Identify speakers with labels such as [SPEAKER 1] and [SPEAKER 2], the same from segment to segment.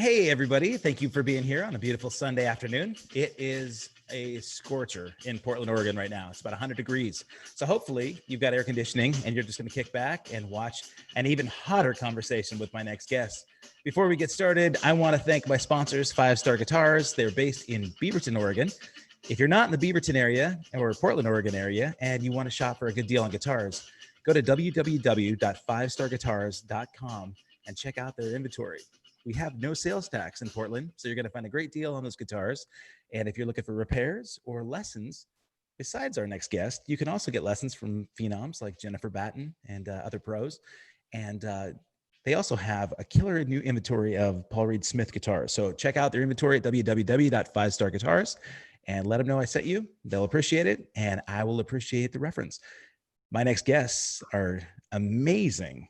[SPEAKER 1] Hey, everybody. Thank you for being here on a beautiful Sunday afternoon. It is a scorcher in Portland, Oregon right now. It's about 100 degrees. So hopefully you've got air conditioning and you're just going to kick back and watch an even hotter conversation with my next guest. Before we get started, I want to thank my sponsors, 5 Star Guitars. They're based in Beaverton, Oregon. If you're not in the Beaverton area or Portland, Oregon area, and you want to shop for a good deal on guitars, go to www.5starguitars.com and check out their inventory. We have no sales tax in Portland, so you're going to find a great deal on those guitars. And if you're looking for repairs or lessons, besides our next guest, you can also get lessons from phenoms like Jennifer Batten and other pros. And they also have a killer new inventory of Paul Reed Smith guitars. So check out their inventory at www.5starguitars and let them know I sent you. They'll appreciate it, and I will appreciate the reference. My next guests are amazing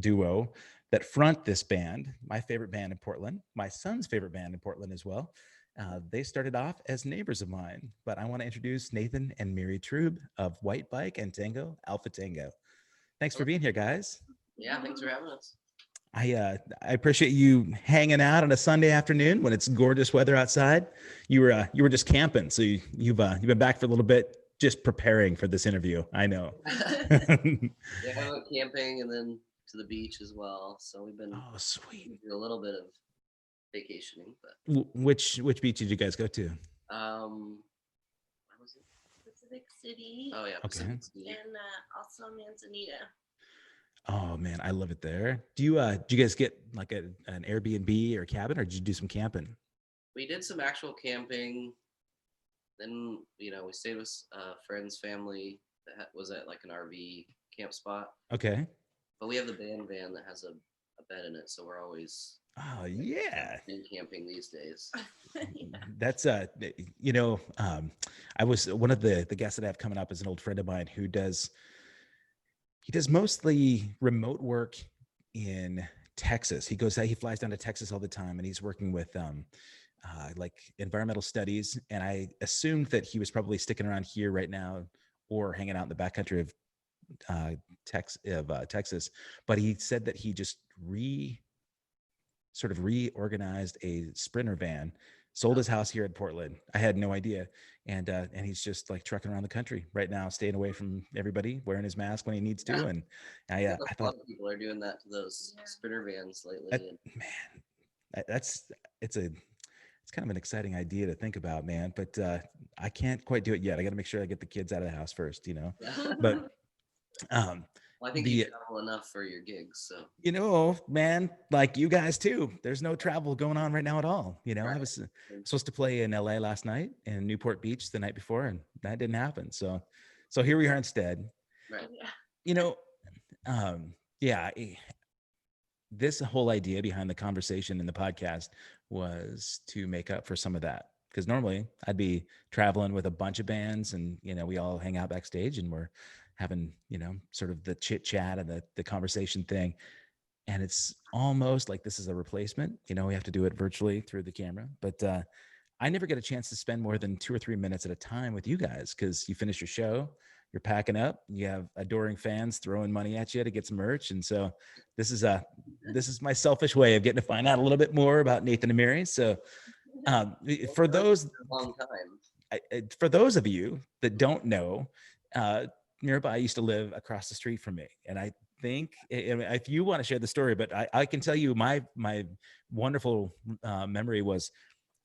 [SPEAKER 1] duo that front this band, my favorite band in Portland, my son's favorite band in Portland as well. They started off as neighbors of mine, but I want to introduce Nathan and Miri Trueb of White Bike and Tango Alpha Tango. Thanks for being here, guys.
[SPEAKER 2] Yeah, thanks for having us.
[SPEAKER 1] I appreciate you hanging out on a Sunday afternoon when it's gorgeous weather outside. You were just camping, so you've been back for a little bit, just preparing for this interview. I know.
[SPEAKER 2] Yeah, I went camping and then to the beach as well. So we've been
[SPEAKER 1] sweet.
[SPEAKER 2] A little bit of vacationing, but
[SPEAKER 1] which beach did you guys go to?
[SPEAKER 2] what was it?
[SPEAKER 3] Pacific City.
[SPEAKER 2] Oh yeah, Pacific City.
[SPEAKER 3] And also Manzanita.
[SPEAKER 1] Oh man, I love it there. Do you guys get like an Airbnb or a cabin, or did you do some camping?
[SPEAKER 2] We did some actual camping. Then we stayed with a friend's family that was at like an RV camp spot.
[SPEAKER 1] Okay.
[SPEAKER 2] But we have the band van that has a bed in it, so we're always
[SPEAKER 1] yeah
[SPEAKER 2] in camping these days.
[SPEAKER 1] That's I was one of the guests that I have coming up is an old friend of mine who does mostly remote work in Texas. He flies down to Texas all the time, and he's working with like environmental studies. And I assumed that he was probably sticking around here right now or hanging out in the backcountry of Texas, but he said that he just reorganized a Sprinter van, sold his house here in Portland. I had no idea, and he's just like trucking around the country right now, staying away from everybody, wearing his mask when he needs to. And I thought
[SPEAKER 2] a lot of people are doing that to those Sprinter vans lately.
[SPEAKER 1] It's kind of an exciting idea to think about, man. But I can't quite do it yet. I got to make sure I get the kids out of the house first, But
[SPEAKER 2] well, I think you travel enough for your gigs, so
[SPEAKER 1] man, like you guys too. There's no travel going on right now at all. Right. I was supposed to play in LA last night and Newport Beach the night before, and that didn't happen. So here we are instead.
[SPEAKER 2] Right.
[SPEAKER 1] This whole idea behind the conversation in the podcast was to make up for some of that. Because normally I'd be traveling with a bunch of bands and, we all hang out backstage and we're having, sort of the chit chat and the conversation thing. And it's almost like this is a replacement. We have to do it virtually through the camera. But I never get a chance to spend more than 2 or 3 minutes at a time with you guys because you finish your show, you're packing up, you have adoring fans throwing money at you to get some merch. And so this is my selfish way of getting to find out a little bit more about Nathan and Miri. So for those of you that don't know, Mirabai used to live across the street from me, and I think if you want to share the story, but I can tell you my wonderful memory was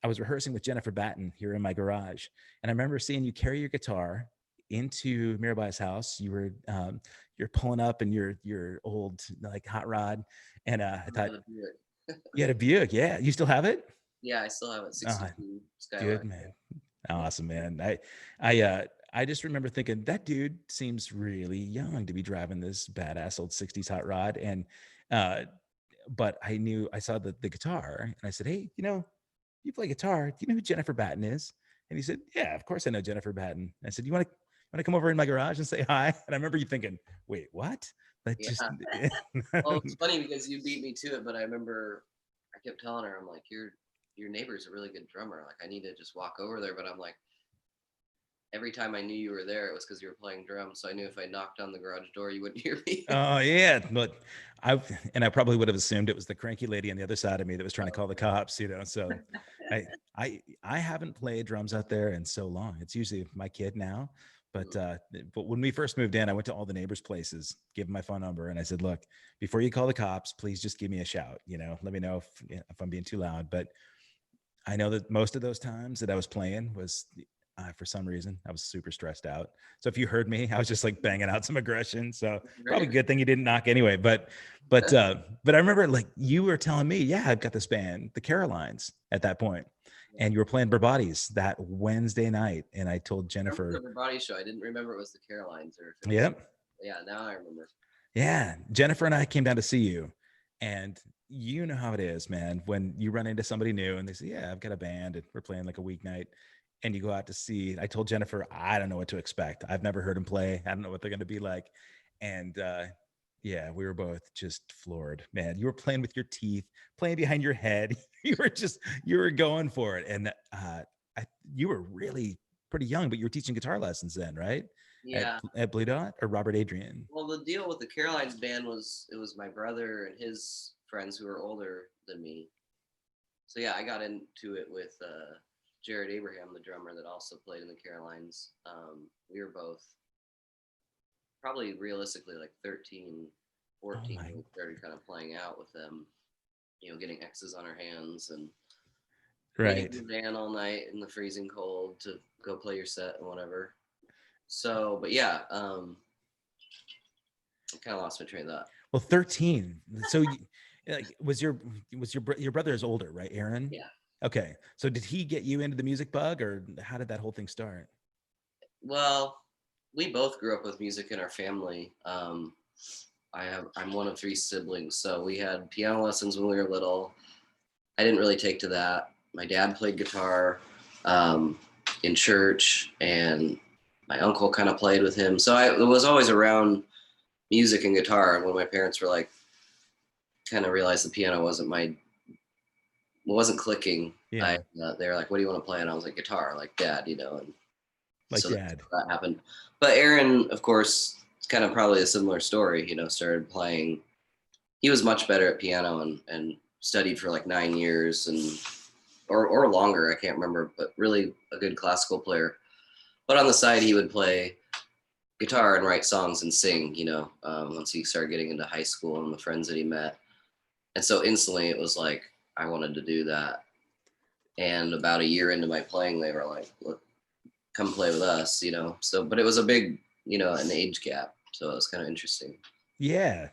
[SPEAKER 1] I was rehearsing with Jennifer Batten here in my garage, and I remember seeing you carry your guitar into Mirabai's house. You were you're pulling up in your old like hot rod, and I thought you had a Buick. Yeah, you still have it?
[SPEAKER 2] Yeah, I still have it. 62 Skyline.
[SPEAKER 1] Good man, awesome man. I just remember thinking that dude seems really young to be driving this badass old 60s hot rod. And, but I saw the guitar and I said, hey, you play guitar. Do you know who Jennifer Batten is? And he said, yeah, of course I know Jennifer Batten. I said, you want to come over in my garage and say hi? And I remember you thinking, wait, what?
[SPEAKER 2] Well, it's funny because you beat me to it, but I remember I kept telling her, I'm like, your neighbor's a really good drummer. Like I need to just walk over there. But I'm like, every time I knew you were there, it was because you were playing drums. So I knew if I knocked on the garage door, you wouldn't hear me.
[SPEAKER 1] Oh yeah, but I probably would have assumed it was the cranky lady on the other side of me that was trying to call the cops, you know. So I haven't played drums out there in so long. It's usually my kid now. But when we first moved in, I went to all the neighbors' places, gave them my phone number, and I said, "Look, before you call the cops, please just give me a shout. You know, let me know if I'm being too loud." But I know that most of those times that I was playing was for some reason I was super stressed out. So if you heard me, I was just like banging out some aggression. So probably a good thing you didn't knock anyway. But I remember like you were telling me, yeah, I've got this band, the Carolines, at that point, and you were playing Barbati's that Wednesday night, and I told
[SPEAKER 2] I remember
[SPEAKER 1] Jennifer,
[SPEAKER 2] the body show. I didn't remember it was the Carolines or if it was,
[SPEAKER 1] yep,
[SPEAKER 2] yeah, now I remember.
[SPEAKER 1] yeah, Jennifer and I came down to see you, and you know how it is, man. When you run into somebody new and they say, "Yeah, I've got a band and we're playing like a weeknight," and you go out to see. I told Jennifer, I don't know what to expect. I've never heard them play. I don't know what they're going to be like, and yeah, we were both just floored, man. You were playing with your teeth, playing behind your head. You were going for it, and you were really pretty young, but you were teaching guitar lessons then, right?
[SPEAKER 2] Yeah.
[SPEAKER 1] At Blue Dot or Robert Adrian?
[SPEAKER 2] Well, the deal with the Carolines band was it was my brother and his friends who were older than me. So yeah, I got into it with Jared Abraham, the drummer that also played in the Carolines. We were both probably realistically like 13, 14 when we started kind of playing out with them, you know, getting X's on our hands and waiting
[SPEAKER 1] Right.
[SPEAKER 2] in the van all night in the freezing cold to go play your set and whatever. So, but yeah, I kind of lost my train of thought.
[SPEAKER 1] Well, 13. So like, your brother is older, right, Aaron?
[SPEAKER 2] Yeah.
[SPEAKER 1] Okay. So did he get you into the music bug, or how did that whole thing start?
[SPEAKER 2] Well, we both grew up with music in our family. I'm one of three siblings, so we had piano lessons when we were little. I didn't really take to that. My dad played guitar in church, and my uncle kind of played with him. So I was always around music and guitar. And when my parents were like, kind of realized the piano wasn't clicking.
[SPEAKER 1] Yeah.
[SPEAKER 2] They were like, "What do you want to play?" And I was like, "Guitar," like Dad, you know. And
[SPEAKER 1] Like
[SPEAKER 2] so
[SPEAKER 1] dad.
[SPEAKER 2] that happened. But Aaron, of course, it's kind of probably a similar story. You know, started playing. He was much better at piano and studied for like 9 years or longer. I can't remember, but really a good classical player. But on the side, he would play guitar and write songs and sing. You know, once he started getting into high school and the friends that he met, and so instantly it was like I wanted to do that. And about a year into my playing, they were like, "Look, come play with us," you know. So, but it was a big, you know, an age gap. So it was kind of interesting.
[SPEAKER 1] Yeah.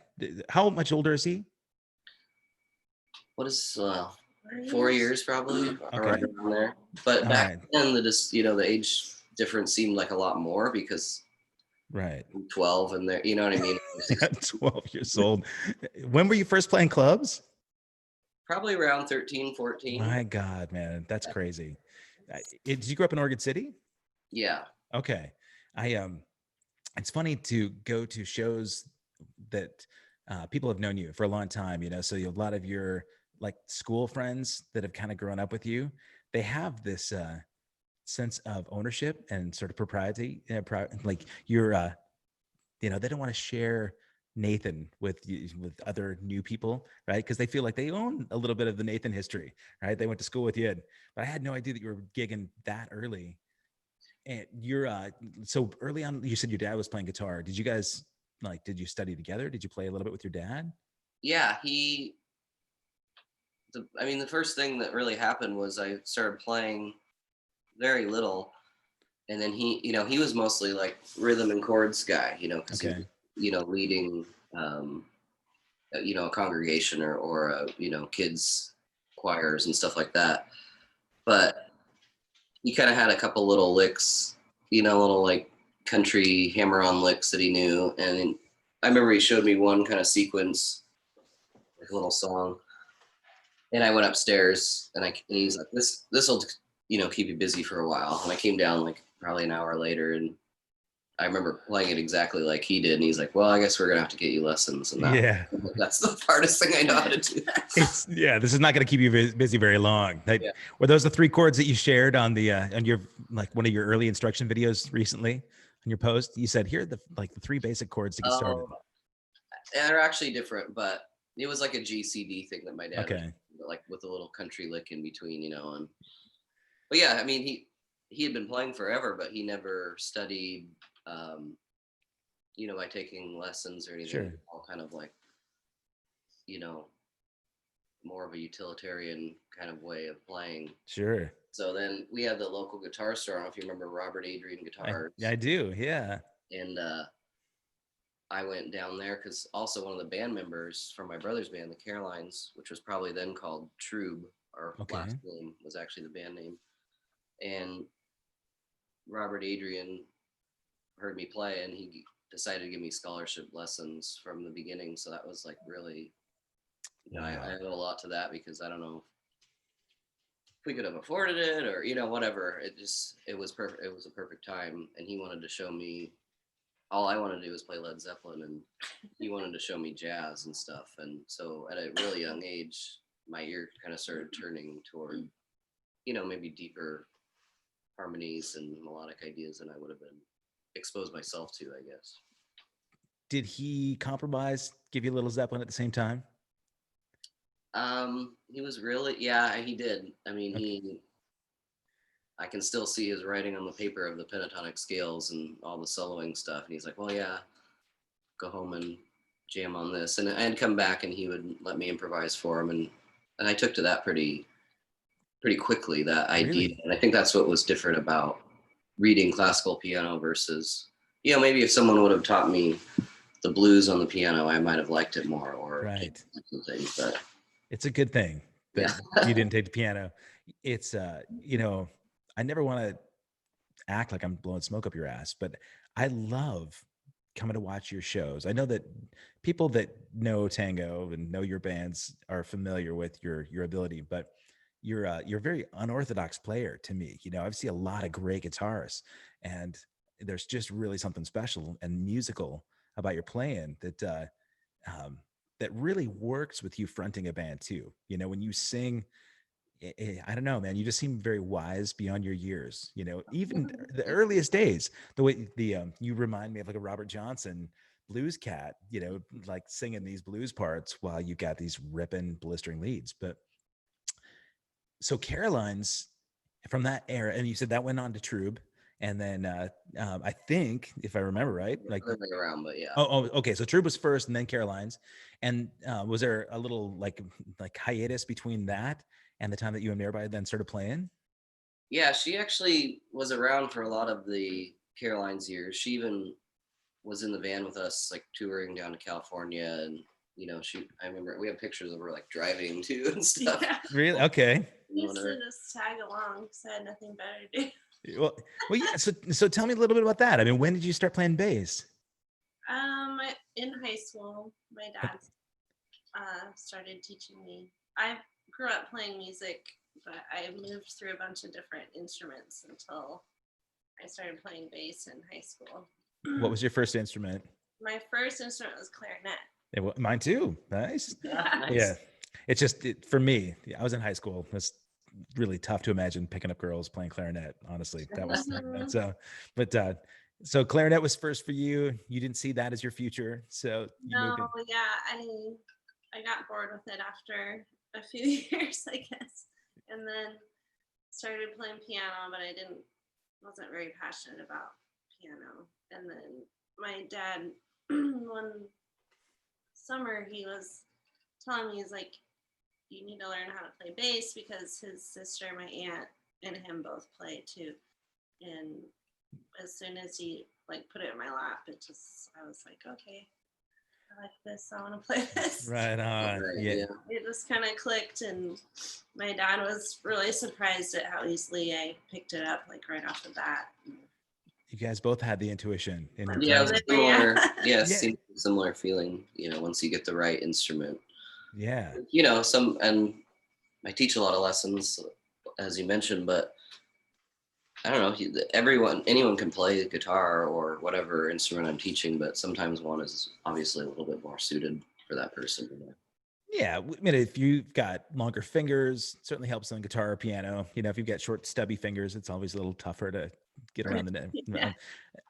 [SPEAKER 1] How much older is he?
[SPEAKER 2] What is 4 years probably, or right
[SPEAKER 1] Okay.
[SPEAKER 2] around there. But
[SPEAKER 1] All
[SPEAKER 2] back
[SPEAKER 1] right.
[SPEAKER 2] then, the age difference seemed like a lot more because
[SPEAKER 1] Right.
[SPEAKER 2] I'm 12 and there, you know what I mean?
[SPEAKER 1] Yeah, 12 years old. When were you first playing clubs?
[SPEAKER 2] Probably around 13, 14.
[SPEAKER 1] My God, man, that's crazy. Did you grow up in Oregon City?
[SPEAKER 2] Yeah.
[SPEAKER 1] Okay. I it's funny to go to shows that people have known you for a long time, you know, so a lot of your like school friends that have kind of grown up with you, they have this sense of ownership and sort of propriety, like you're you know, they don't want to share Nathan with other new people, right? Because they feel like they own a little bit of the Nathan history, right? They went to school with you, but I had no idea that you were gigging that early. And you're so early on. You said your dad was playing guitar. Did you guys like? Did you study together? Did you play a little bit with your dad?
[SPEAKER 2] Yeah. I mean, the first thing that really happened was I started playing very little. And then he was mostly like rhythm and chords guy, you know, because he
[SPEAKER 1] Okay.
[SPEAKER 2] was, leading, a congregation or kids choirs and stuff like that. But he kind of had a couple little licks, little like country hammer-on licks that he knew. And I remember he showed me one kind of sequence, like a little song. And I went upstairs and he's like, this will, keep you busy for a while. And I came down like probably an hour later and I remember playing it exactly like he did, and he's like, "Well, I guess we're gonna have to get you lessons." And
[SPEAKER 1] Yeah.
[SPEAKER 2] that's the hardest thing I know how to do.
[SPEAKER 1] This is not going to keep you busy very long.
[SPEAKER 2] Yeah.
[SPEAKER 1] Were those the 3 chords that you shared on the on your like one of your early instruction videos recently on your post? You said here are the 3 basic chords to get started.
[SPEAKER 2] They're actually different, but it was like a GCD thing that my dad
[SPEAKER 1] Okay.
[SPEAKER 2] was, like with a little country lick in between, you know. And but yeah, I mean he had been playing forever, but he never studied, you know, by taking lessons or anything.
[SPEAKER 1] Sure.
[SPEAKER 2] All kind of like, you know, more of a utilitarian kind of way of playing.
[SPEAKER 1] Sure.
[SPEAKER 2] So then we had the local guitar store. I don't know if you remember Robert Adrian Guitars.
[SPEAKER 1] I do. Yeah.
[SPEAKER 2] And I went down there because also one of the band members from my brother's band, the Carolines, which was probably then called Trueb, our last name was actually the band name. And Robert Adrian heard me play, and he decided to give me scholarship lessons from the beginning. So that was like really, you know, I owe a lot to that, because I don't know if we could have afforded it or, you know, whatever. It was perfect. It was a perfect time. And he wanted to show me, all I wanted to do was play Led Zeppelin, and he wanted to show me jazz and stuff. And so at a really young age, my ear kind of started turning toward, you know, maybe deeper harmonies and melodic ideas than I would have been exposed myself to, I guess.
[SPEAKER 1] Did he compromise, give you a little Zeppelin at the same time?
[SPEAKER 2] He was really, yeah, he did. I mean, I can still see his writing on the paper of the pentatonic scales and all the soloing stuff. And he's like, well, yeah, go home and jam on this. And I'd come back and he would let me improvise for him. And I took to that pretty quickly, that idea.
[SPEAKER 1] Really?
[SPEAKER 2] And I think that's what was different about reading classical piano versus, you know, maybe if someone would have taught me the blues on the piano, I might have liked it more, or
[SPEAKER 1] right.
[SPEAKER 2] Something. But
[SPEAKER 1] it's a good thing that you didn't take the piano. It's you know, I never want to act like I'm blowing smoke up your ass, but I love coming to watch your shows. I know that people that know Tango and know your bands are familiar with your ability, but you're a very unorthodox player to me. You know, I've seen a lot of great guitarists, and there's just really something special and musical about your playing that that really works with you fronting a band too. You know, when you sing, I don't know, man, you just seem very wise beyond your years. You know, even the earliest days, the way you remind me of like a Robert Johnson blues cat, you know, like singing these blues parts while you got these ripping, blistering leads. But so Caroline's from that era, and you said that went on to Trueb, and then I think, if I remember right, like
[SPEAKER 2] around, but yeah.
[SPEAKER 1] Okay. So Trueb was first, and then Caroline's, and was there a little like hiatus between that and the time that you and Miri then started playing?
[SPEAKER 2] Yeah, she actually was around for a lot of the Caroline's years. She even was in the van with us, like touring down to California, and you know, I remember we have pictures of her like driving too and stuff.
[SPEAKER 3] Yeah.
[SPEAKER 1] Really? Okay.
[SPEAKER 3] I used to just tag along because I had nothing better to do.
[SPEAKER 1] Well, yeah. So tell me a little bit about that. I mean, when did you start playing bass?
[SPEAKER 3] In high school, my dad started teaching me. I grew up playing music, but I moved through a bunch of different instruments until I started playing bass in high school.
[SPEAKER 1] What was your first instrument?
[SPEAKER 3] My first instrument was clarinet.
[SPEAKER 1] Mine too. Nice.
[SPEAKER 2] Nice.
[SPEAKER 1] Yeah. It's just for me. I was in high school. It's really tough to imagine picking up girls playing clarinet. Honestly, that was so. But so clarinet was first for you. You didn't see that as your future, so you moved in.
[SPEAKER 3] Yeah, I got bored with it after a few years, I guess, and then started playing piano, but I wasn't very passionate about piano. And then my dad, one summer, he was telling me, he's like, you need to learn how to play bass because his sister, my aunt, and him both play too. And as soon as he like put it in my lap, I was like, okay, I like this. I want to play this.
[SPEAKER 1] Right on. Yeah.
[SPEAKER 3] It just kind of clicked, and my dad was really surprised at how easily I picked it up, like right off the bat.
[SPEAKER 1] You guys both had the intuition.
[SPEAKER 2] Yeah, it was similar. Similar feeling. You know, once you get the right instrument.
[SPEAKER 1] Yeah.
[SPEAKER 2] You know, and I teach a lot of lessons, as you mentioned, but I don't know. Anyone can play guitar or whatever instrument I'm teaching, but sometimes one is obviously a little bit more suited for that person. You know?
[SPEAKER 1] Yeah, I mean, if you've got longer fingers, certainly helps on guitar or piano. If you've got short, stubby fingers, it's always a little tougher to get around the net.
[SPEAKER 3] Yeah.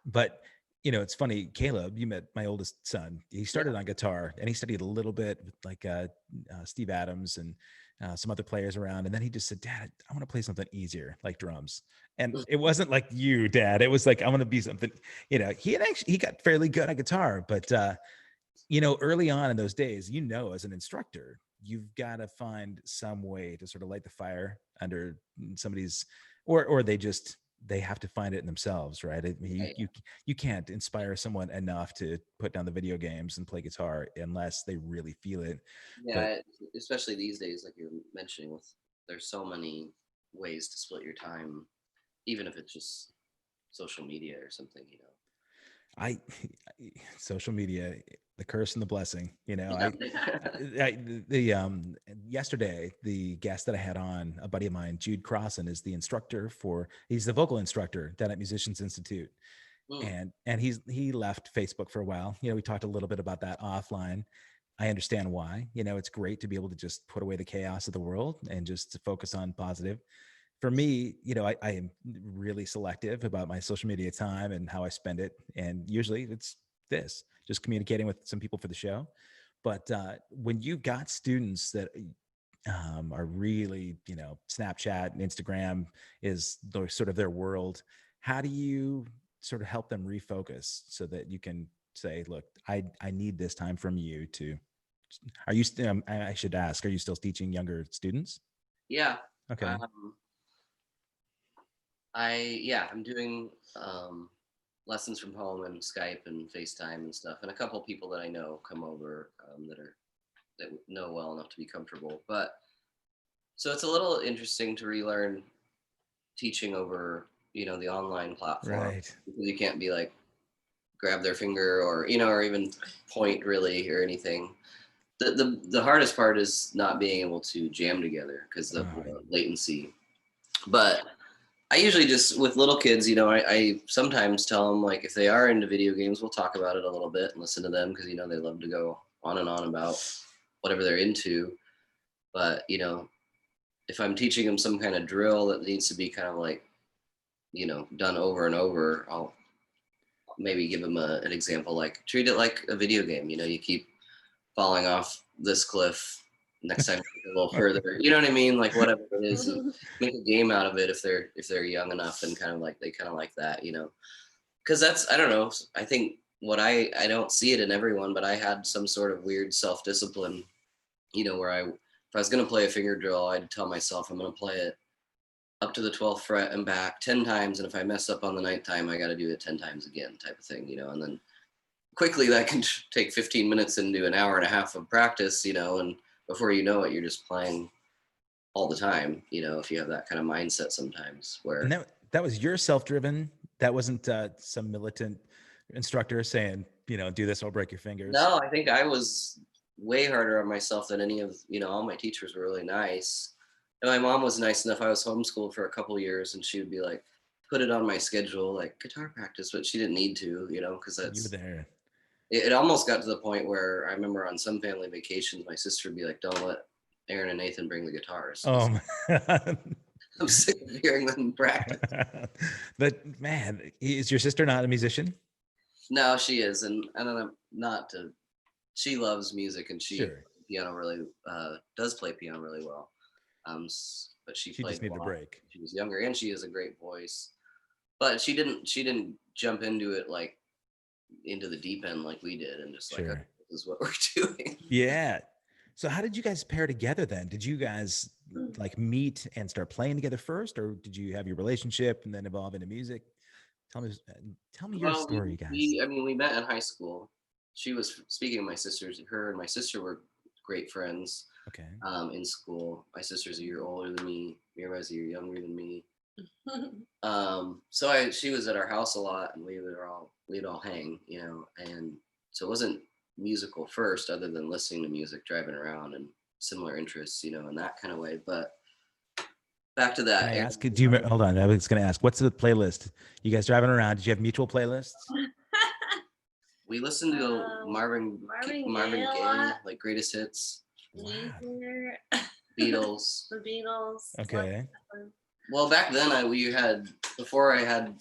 [SPEAKER 1] But it's funny, Caleb. You met my oldest son. He started on guitar, and he studied a little bit with like Steve Adams and some other players around, and then he just said, "Dad, I want to play something easier, like drums." And it wasn't like you, Dad. It was like I want to be something. He got fairly good at guitar, but early on in those days, as an instructor, you've got to find some way to sort of light the fire under somebody's, or they have to find it in themselves, right? I mean,
[SPEAKER 2] Right.
[SPEAKER 1] you can't inspire someone enough to put down the video games and play guitar unless they really feel it. But
[SPEAKER 2] Yeah, especially these days, like you're mentioning, there's so many ways to split your time, even if it's just social media or something.
[SPEAKER 1] I social media, the curse and the blessing.
[SPEAKER 2] Yeah.
[SPEAKER 1] Yesterday, the guest that I had on, a buddy of mine, Jude Crossan, is the instructor he's the vocal instructor down at Musicians Institute.
[SPEAKER 2] Mm,
[SPEAKER 1] And he left Facebook for a while. We talked a little bit about that offline. I understand why. It's great to be able to just put away the chaos of the world and just to focus on positive. For me, I am really selective about my social media time and how I spend it. And usually it's this, just communicating with some people for the show. But when you've got students that are really, Snapchat and Instagram is sort of their world, how do you sort of help them refocus so that you can say, look, I need this time from you to, are you, I should ask, are you still teaching younger students?
[SPEAKER 2] yeah.
[SPEAKER 1] Okay.
[SPEAKER 2] I'm doing lessons from home and Skype and FaceTime and stuff, and a couple people that I know come over that know well enough to be comfortable. But so it's a little interesting to relearn teaching over the online platform,
[SPEAKER 1] Right.
[SPEAKER 2] because you can't be like grab their finger or even point really or anything. The hardest part is not being able to jam together because of latency. But I usually just, with little kids, I sometimes tell them, like, if they are into video games, we'll talk about it a little bit and listen to them, because they love to go on and on about whatever they're into. But if I'm teaching them some kind of drill that needs to be kind of like done over and over, I'll maybe give them an example, like treat it like a video game. You keep falling off this cliff, next time a little further. You know what I mean? Like whatever it is, and make a game out of it if they're young enough and kind of like that. Because that's, I don't know. I think I don't see it in everyone, but I had some sort of weird self-discipline. Where if I was gonna play a finger drill, I'd tell myself I'm gonna play it up to the 12th fret and back 10 times, and if I mess up on the ninth time, I got to do it 10 times again, type of thing. And then quickly that can take 15 minutes into an hour and a half of practice, and before you know it, you're just playing all the time, if you have that kind of mindset sometimes where.
[SPEAKER 1] And that was your self-driven. That wasn't some militant instructor saying, do this, I'll break your fingers.
[SPEAKER 2] No, I think I was way harder on myself than any of, all my teachers were really nice. And my mom was nice enough. I was homeschooled for a couple of years, and she would be like, put it on my schedule, like guitar practice, but she didn't need to, because
[SPEAKER 1] You were there.
[SPEAKER 2] It almost got to the point where I remember on some family vacations, my sister would be like, don't let Aaron and Nathan bring the guitars.
[SPEAKER 1] Oh,
[SPEAKER 2] I'm sick of hearing them practice.
[SPEAKER 1] But man, is your sister not a musician?
[SPEAKER 2] No, she is. And I'm not to, she loves music, and she piano really, does play piano really well. But she played
[SPEAKER 1] just needed a break.
[SPEAKER 2] She was younger, and she has a great voice, but she didn't jump into it like into the deep end like we did, and just like, okay, this is what we're doing.
[SPEAKER 1] Yeah. So how did you guys pair together then? Did you guys like meet and start playing together first, or did you have your relationship and then evolve into music? Tell me your story, guys.
[SPEAKER 2] We met in high school. She was, speaking of my sisters, her and my sister were great friends.
[SPEAKER 1] Okay.
[SPEAKER 2] In school, my sister's a year older than me. Mira's a year younger than me. She was at our house a lot, and we'd all hang, and so it wasn't musical first, other than listening to music, driving around, and similar interests, in that kind of way. But back to that.
[SPEAKER 1] Can I ask? Do you hold on? I was going to ask, what's the playlist? You guys driving around? Did you have mutual playlists?
[SPEAKER 2] We listened to Marvin
[SPEAKER 3] Gaye a
[SPEAKER 2] Gaye,
[SPEAKER 3] lot.
[SPEAKER 2] like greatest hits,
[SPEAKER 1] Wow.
[SPEAKER 3] Weezer,
[SPEAKER 2] Beatles.
[SPEAKER 3] the Beatles.
[SPEAKER 1] Okay.
[SPEAKER 2] Well, back then before I had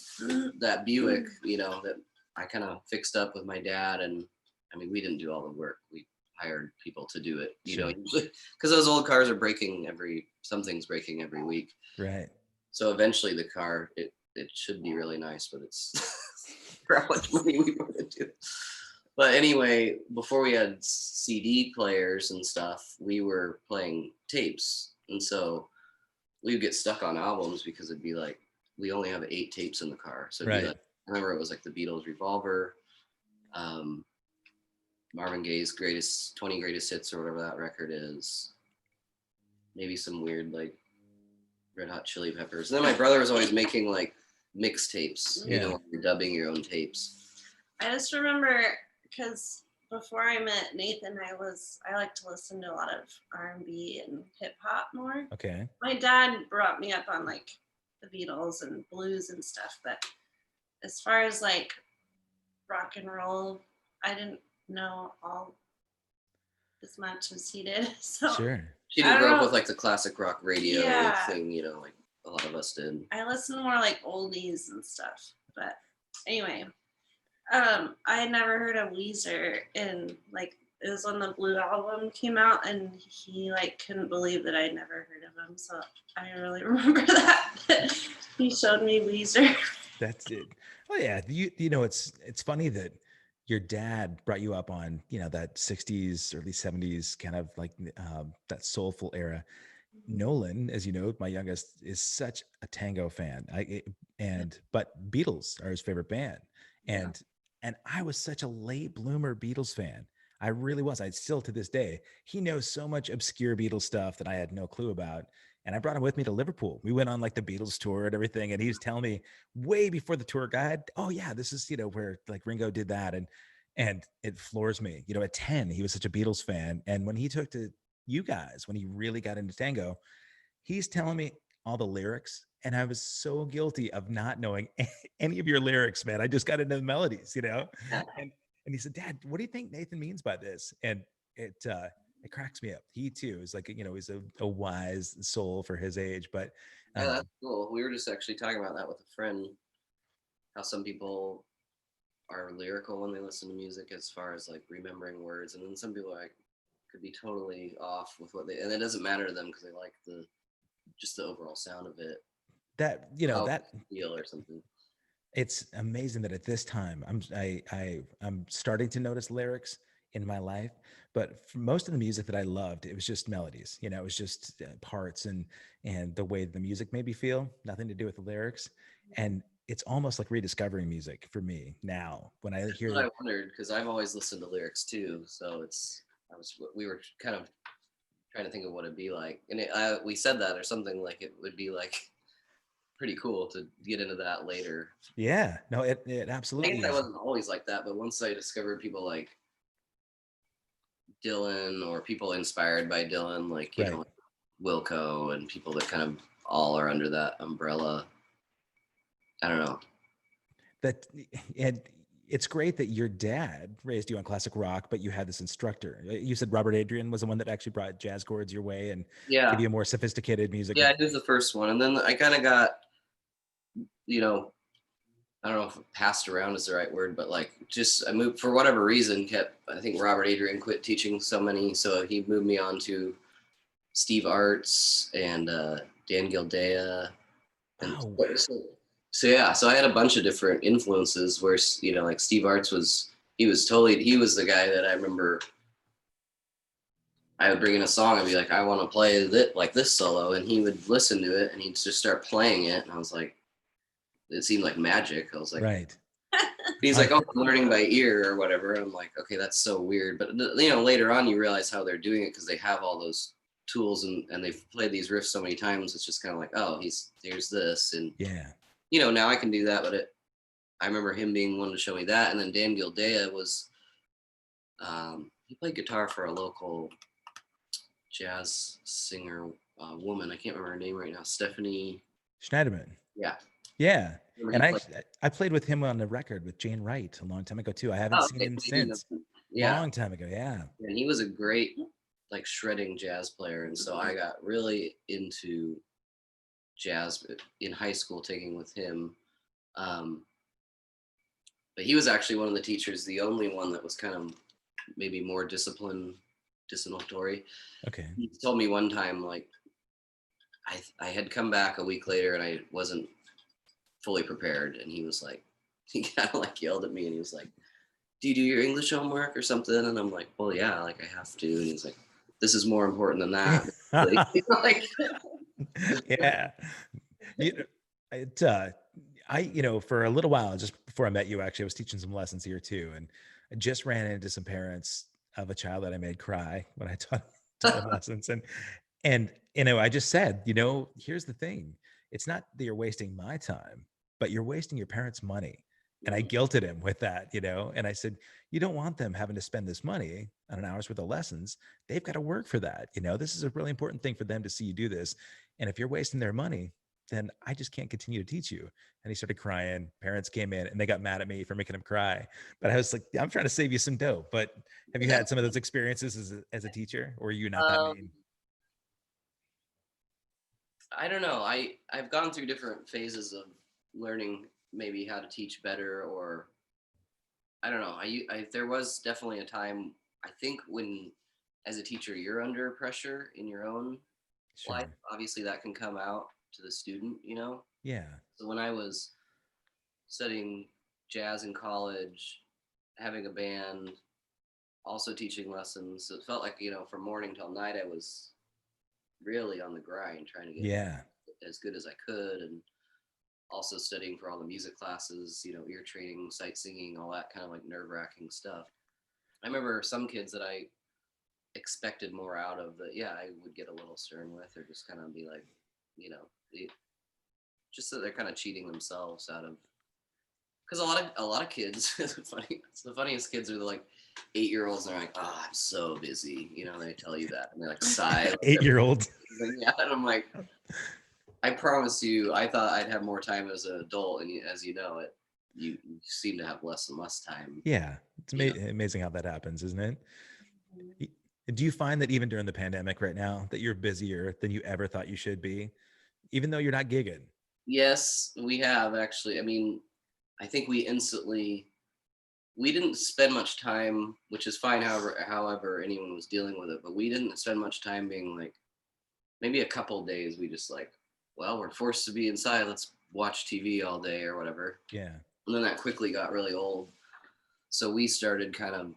[SPEAKER 2] that Buick, you know, that I kind of fixed up with my dad, and I mean, we didn't do all the work. We hired people to do it, you know, because those old cars are something's breaking every week.
[SPEAKER 1] Right.
[SPEAKER 2] So eventually the car, it should be really nice, but it's for how much money we want to do. But anyway, before we had CD players and stuff, we were playing tapes. And so we would get stuck on albums because it'd be like, we only have 8 tapes in the car. So it'd be like, I remember it was like the Beatles Revolver, Marvin Gaye's 20 greatest hits or whatever that record is. Maybe some weird like Red Hot Chili Peppers. And then my brother was always making like mixtapes, you know, you're dubbing your own tapes.
[SPEAKER 3] I just remember because before I met Nathan, I like to listen to a lot of R&B and hip hop more.
[SPEAKER 1] Okay.
[SPEAKER 3] My dad brought me up on like the Beatles and blues and stuff, but as far as like rock and roll, I didn't know all as much as he did. So
[SPEAKER 1] sure.
[SPEAKER 2] She didn't grow up with like the classic rock radio thing, you know, like a lot of us did.
[SPEAKER 3] I listened to more like oldies and stuff. But anyway, I had never heard of Weezer, and like it was when the Blue album came out, and he like couldn't believe that I'd never heard of him. So I really remember that he showed me Weezer.
[SPEAKER 1] That's it. Oh yeah, you know it's funny that your dad brought you up on, you know, that 60s, early 70s kind of like that soulful era. Nolan, as you know, my youngest, is such a tango fan. But Beatles are his favorite band. And I was such a late bloomer Beatles fan. I really was. I still to this day. He knows so much obscure Beatles stuff that I had no clue about. And I brought him with me to Liverpool. We went on like the Beatles tour and everything. And he was telling me way before the tour guide, oh yeah, this is, you know, where like Ringo did that. And it floors me. You know, at 10, he was such a Beatles fan. And when he took to you guys, when he really got into tango, he's telling me all the lyrics. And I was so guilty of not knowing any of your lyrics, man. I just got into the melodies, you know? And he said, Dad, what do you think Nathan means by this? And it cracks me up. He too is like, you know, he's a wise soul for his age, but
[SPEAKER 2] yeah, that's cool. We were just actually talking about that with a friend, how some people are lyrical when they listen to music as far as like remembering words. And then some people like could be totally off with what and it doesn't matter to them because they like just the overall sound of it.
[SPEAKER 1] That, you know, that
[SPEAKER 2] feel or something.
[SPEAKER 1] It's amazing that at this time I'm starting to notice lyrics in my life, but for most of the music that I loved, it was just melodies. You know, it was just parts and the way the music made me feel. Nothing to do with the lyrics, and it's almost like rediscovering music for me now when I hear.
[SPEAKER 2] That's what I wondered because I've always listened to lyrics too, so we were kind of trying to think of what it'd be like, and we said that or something like it would be like pretty cool to get into that later.
[SPEAKER 1] Yeah, no, it absolutely.
[SPEAKER 2] I guess I wasn't always like that, but once I discovered people like Dylan or people inspired by Dylan, like you know, like Wilco and people that kind of all are under that umbrella. I don't know.
[SPEAKER 1] And it's great that your dad raised you on classic rock, but you had this instructor. You said Robert Adrian was the one that actually brought jazz chords your way and gave you more sophisticated music.
[SPEAKER 2] Yeah, he was the first one, and then I kind of got, you know, I don't know if passed around is the right word, but like just I moved for whatever reason. I think Robert Adrian quit teaching so he moved me on to Steve Arts and Dan Gildea, and so I had a bunch of different influences. Where you know, like Steve Arts he was the guy that I remember. I would bring in a song and be like, I want to play like this solo, and he would listen to it and he'd just start playing it, and I was like. It seemed like magic. I was like,
[SPEAKER 1] right.
[SPEAKER 2] He's like, oh, I'm learning by ear or whatever. I'm like, okay, that's so weird. But you know, later on, you realize how they're doing it because they have all those tools and they've played these riffs so many times. It's just kind of like, oh, here's this, and you know, now I can do that. But I remember him being one to show me that, and then Dan Gildea was, he played guitar for a local jazz singer woman. I can't remember her name right now. Stephanie.
[SPEAKER 1] Schneiderman.
[SPEAKER 2] Yeah.
[SPEAKER 1] Yeah.
[SPEAKER 2] Remember
[SPEAKER 1] And
[SPEAKER 2] he
[SPEAKER 1] I
[SPEAKER 2] played-
[SPEAKER 1] I played with him on the record with Jane Wright a long time ago too. I haven't
[SPEAKER 2] Oh,
[SPEAKER 1] seen
[SPEAKER 2] okay.
[SPEAKER 1] him
[SPEAKER 2] So you do know-
[SPEAKER 1] since.
[SPEAKER 2] Yeah.
[SPEAKER 1] Long time ago. Yeah.
[SPEAKER 2] And he was a great like shredding jazz player. And so I got really into jazz in high school, taking with him. But he was actually one of the teachers, the only one that was kind of maybe more disciplinatory.
[SPEAKER 1] Okay.
[SPEAKER 2] He told me one time, like, I had come back a week later and I wasn't fully prepared. And he was like, he kind of like yelled at me and he was like, do you do your English homework or something? And I'm like, well, yeah, like I have to. And he's like, this is more important than that. Like,
[SPEAKER 1] Yeah. You know, for a little while, just before I met you, actually, I was teaching some lessons here too. And I just ran into some parents of a child that I made cry when I taught him lessons. And, I just said, here's the thing. It's not that you're wasting my time, but you're wasting your parents' money. And I guilted him with that, and I said, you don't want them having to spend this money on an hour's worth of lessons. They've got to work for that. This is a really important thing for them to see you do this. And if you're wasting their money, then I just can't continue to teach you. And he started crying. Parents came in and they got mad at me for making him cry. But I was like, I'm trying to save you some dough. But have you had some of those experiences as a teacher, or are you not that mean?
[SPEAKER 2] I don't know. I've gone through different phases of learning maybe how to teach better, or I don't know. There was definitely a time, I think, when as a teacher you're under pressure in your own life. Obviously that can come out to the student,
[SPEAKER 1] Yeah.
[SPEAKER 2] So when I was studying jazz in college, having a band, also teaching lessons, it felt like, from morning till night I was really on the grind trying to get as good as I could, and also studying for all the music classes, ear training, sight singing, all that kind of like nerve-wracking stuff. I remember some kids that I expected more out of that, I would get a little stern with, or just kind of be like, just so they're kind of cheating themselves out of, because a lot of kids, it's the funniest kids are the like 8-year-olds, and they're like, oh, I'm so busy, they tell you that, and they like sigh.
[SPEAKER 1] 8-year-olds.
[SPEAKER 2] Yeah, and I'm like, I promise you, I thought I'd have more time as an adult, and as you know, you seem to have less and less time.
[SPEAKER 1] Yeah, it's amazing how that happens, isn't it? Do you find that even during the pandemic right now that you're busier than you ever thought you should be, even though you're not gigging?
[SPEAKER 2] Yes, we have actually. I mean, I think we didn't spend much time, which is fine, however anyone was dealing with it, but we didn't spend much time being like, maybe a couple days we just like, well, we're forced to be inside, let's watch TV all day or whatever.
[SPEAKER 1] Yeah.
[SPEAKER 2] And then that quickly got really old. So we started kind of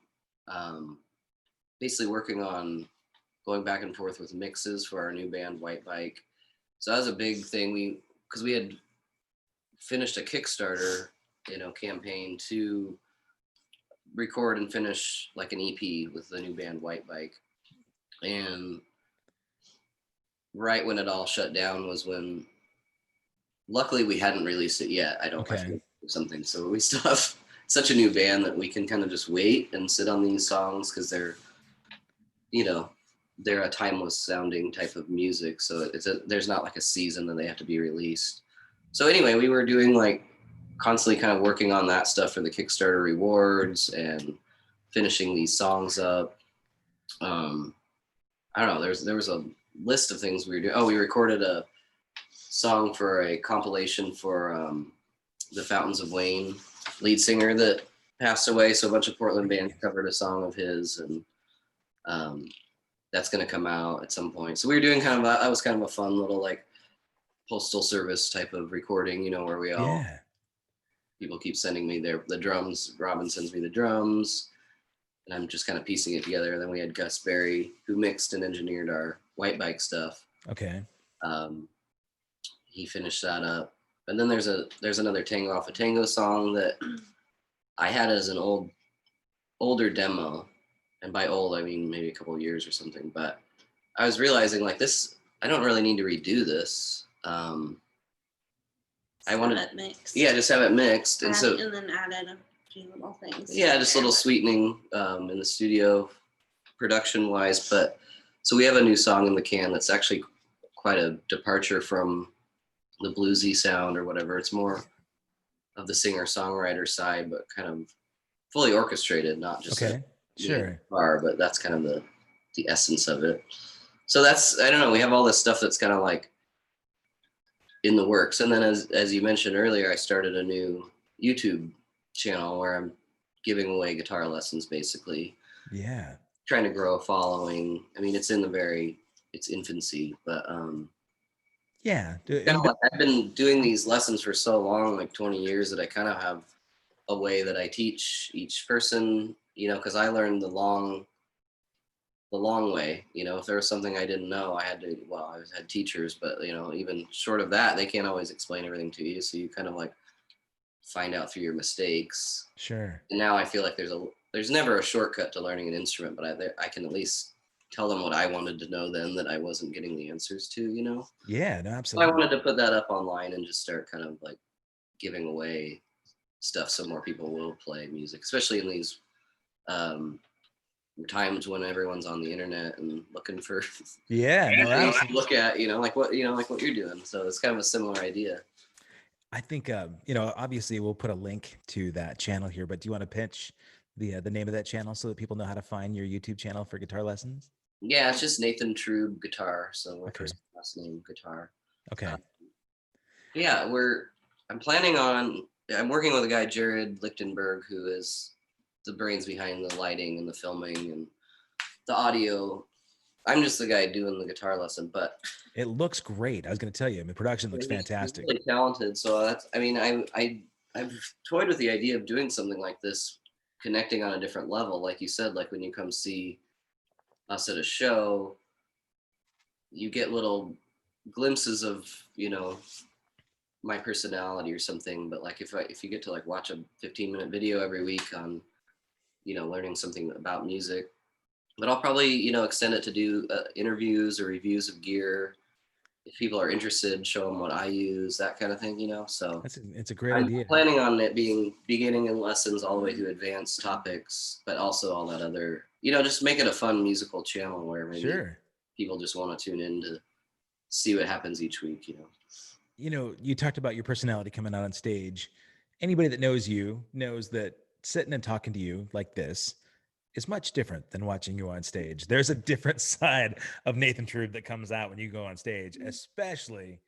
[SPEAKER 2] basically working on going back and forth with mixes for our new band, White Bike. So that was a big thing. Because we had finished a Kickstarter, campaign to record and finish like an EP with the new band, White Bike. And right when it all shut down was when, luckily we hadn't released it yet. I feel something. So we still have such a new band that we can kind of just wait and sit on these songs because they're a timeless sounding type of music. So there's not like a season that they have to be released. So anyway, we were doing like constantly kind of working on that stuff for the Kickstarter rewards and finishing these songs up. I don't know. There was a list of things we were doing. Oh, we recorded a song for a compilation for the Fountains of Wayne lead singer that passed away. So a bunch of Portland bands covered a song of his, and that's going to come out at some point. So we were doing that was kind of a fun little like postal service type of recording, where we all, people keep sending me the drums. Robin sends me the drums and I'm just kind of piecing it together. And then we had Gus Berry, who mixed and engineered our White Bike stuff.
[SPEAKER 1] Okay.
[SPEAKER 2] He finished that up. And then there's another Tango Alpha Tango song that I had as an older demo. And by old, I mean maybe a couple of years or something. But I was realizing like this, I don't really need to redo this. I wanted it mixed. Yeah, just have it mixed. And
[SPEAKER 3] then added a few little things.
[SPEAKER 2] Yeah, just a little sweetening in the studio, production wise. But so we have a new song in the can that's actually quite a departure from the bluesy sound or whatever. It's more of the singer-songwriter side, but kind of fully orchestrated, not just
[SPEAKER 1] Okay. Sure.
[SPEAKER 2] guitar, but that's kind of the essence of it. So that's, I don't know, we have all this stuff that's kind of like in the works. And then as you mentioned earlier, I started a new YouTube channel where I'm giving away guitar lessons, basically
[SPEAKER 1] Yeah.
[SPEAKER 2] trying to grow a following. I mean, it's in its infancy, but
[SPEAKER 1] Yeah.
[SPEAKER 2] kind of like I've been doing these lessons for so long, like 20 years, that I kind of have a way that I teach each person, because I learned the long way. If there was something I didn't know, I had teachers, but even short of that, they can't always explain everything to you. So you kind of like find out through your mistakes.
[SPEAKER 1] Sure.
[SPEAKER 2] And now I feel like there's never a shortcut to learning an instrument, but I can at least tell them what I wanted to know then that I wasn't getting the answers to.
[SPEAKER 1] Yeah, no,
[SPEAKER 2] So I
[SPEAKER 1] absolutely.
[SPEAKER 2] wanted to put that up online and just start kind of like giving away stuff so more people will play music, especially in these times when everyone's on the internet and looking for
[SPEAKER 1] Yeah, no,
[SPEAKER 2] things to
[SPEAKER 1] absolutely.
[SPEAKER 2] look at, like what you're doing. So it's kind of a similar idea.
[SPEAKER 1] I think obviously we'll put a link to that channel here, but do you want to pitch the name of that channel so that people know how to find your YouTube channel for guitar lessons?
[SPEAKER 2] Yeah, it's just Nathan Trueb Guitar. So my
[SPEAKER 1] Okay.
[SPEAKER 2] first and last name, Guitar.
[SPEAKER 1] Okay.
[SPEAKER 2] Yeah, I'm working with a guy, Jared Lichtenberg, who is the brains behind the lighting and the filming and the audio. I'm just the guy doing the guitar lesson, but
[SPEAKER 1] It looks great. I was going to tell you, I mean, production looks
[SPEAKER 2] he's
[SPEAKER 1] fantastic.
[SPEAKER 2] really talented. So I've toyed with the idea of doing something like this, connecting on a different level. Like you said, like when you come see us at a show, you get little glimpses of, my personality or something. But like if you get to like watch a 15-minute video every week on, learning something about music, but I'll probably, extend it to do interviews or reviews of gear. If people are interested, show them what I use, that kind of thing. So
[SPEAKER 1] It's a great
[SPEAKER 2] I'm
[SPEAKER 1] idea.
[SPEAKER 2] planning on it being beginning and lessons all the way to advanced topics, but also all that other, just make it a fun musical channel where maybe
[SPEAKER 1] Sure.
[SPEAKER 2] people just want to tune in to see what happens each week.
[SPEAKER 1] You talked about your personality coming out on stage. Anybody that knows you knows that sitting and talking to you like this is much different than watching you on stage. There's a different side of Nathan Trueb that comes out when you go on stage, especially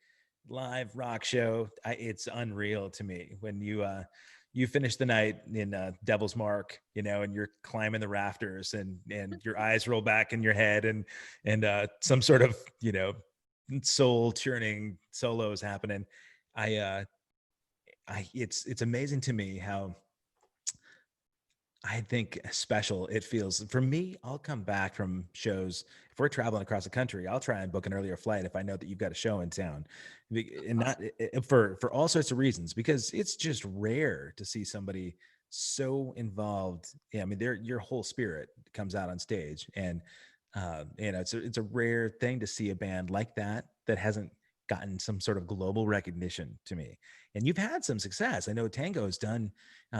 [SPEAKER 1] live rock show. It's unreal to me when you finish the night in Devil's Mark, and you're climbing the rafters and your eyes roll back in your head and some sort of soul churning solos happening. It's amazing to me how I think special it feels for me. I'll come back from shows. If we're traveling across the country, I'll try and book an earlier flight if I know that you've got a show in town, and not for all sorts of reasons, because it's just rare to see somebody so involved. Yeah, I mean, your whole spirit comes out on stage, and it's a rare thing to see a band like that hasn't gotten some sort of global recognition to me. And you've had some success. I know Tango has done.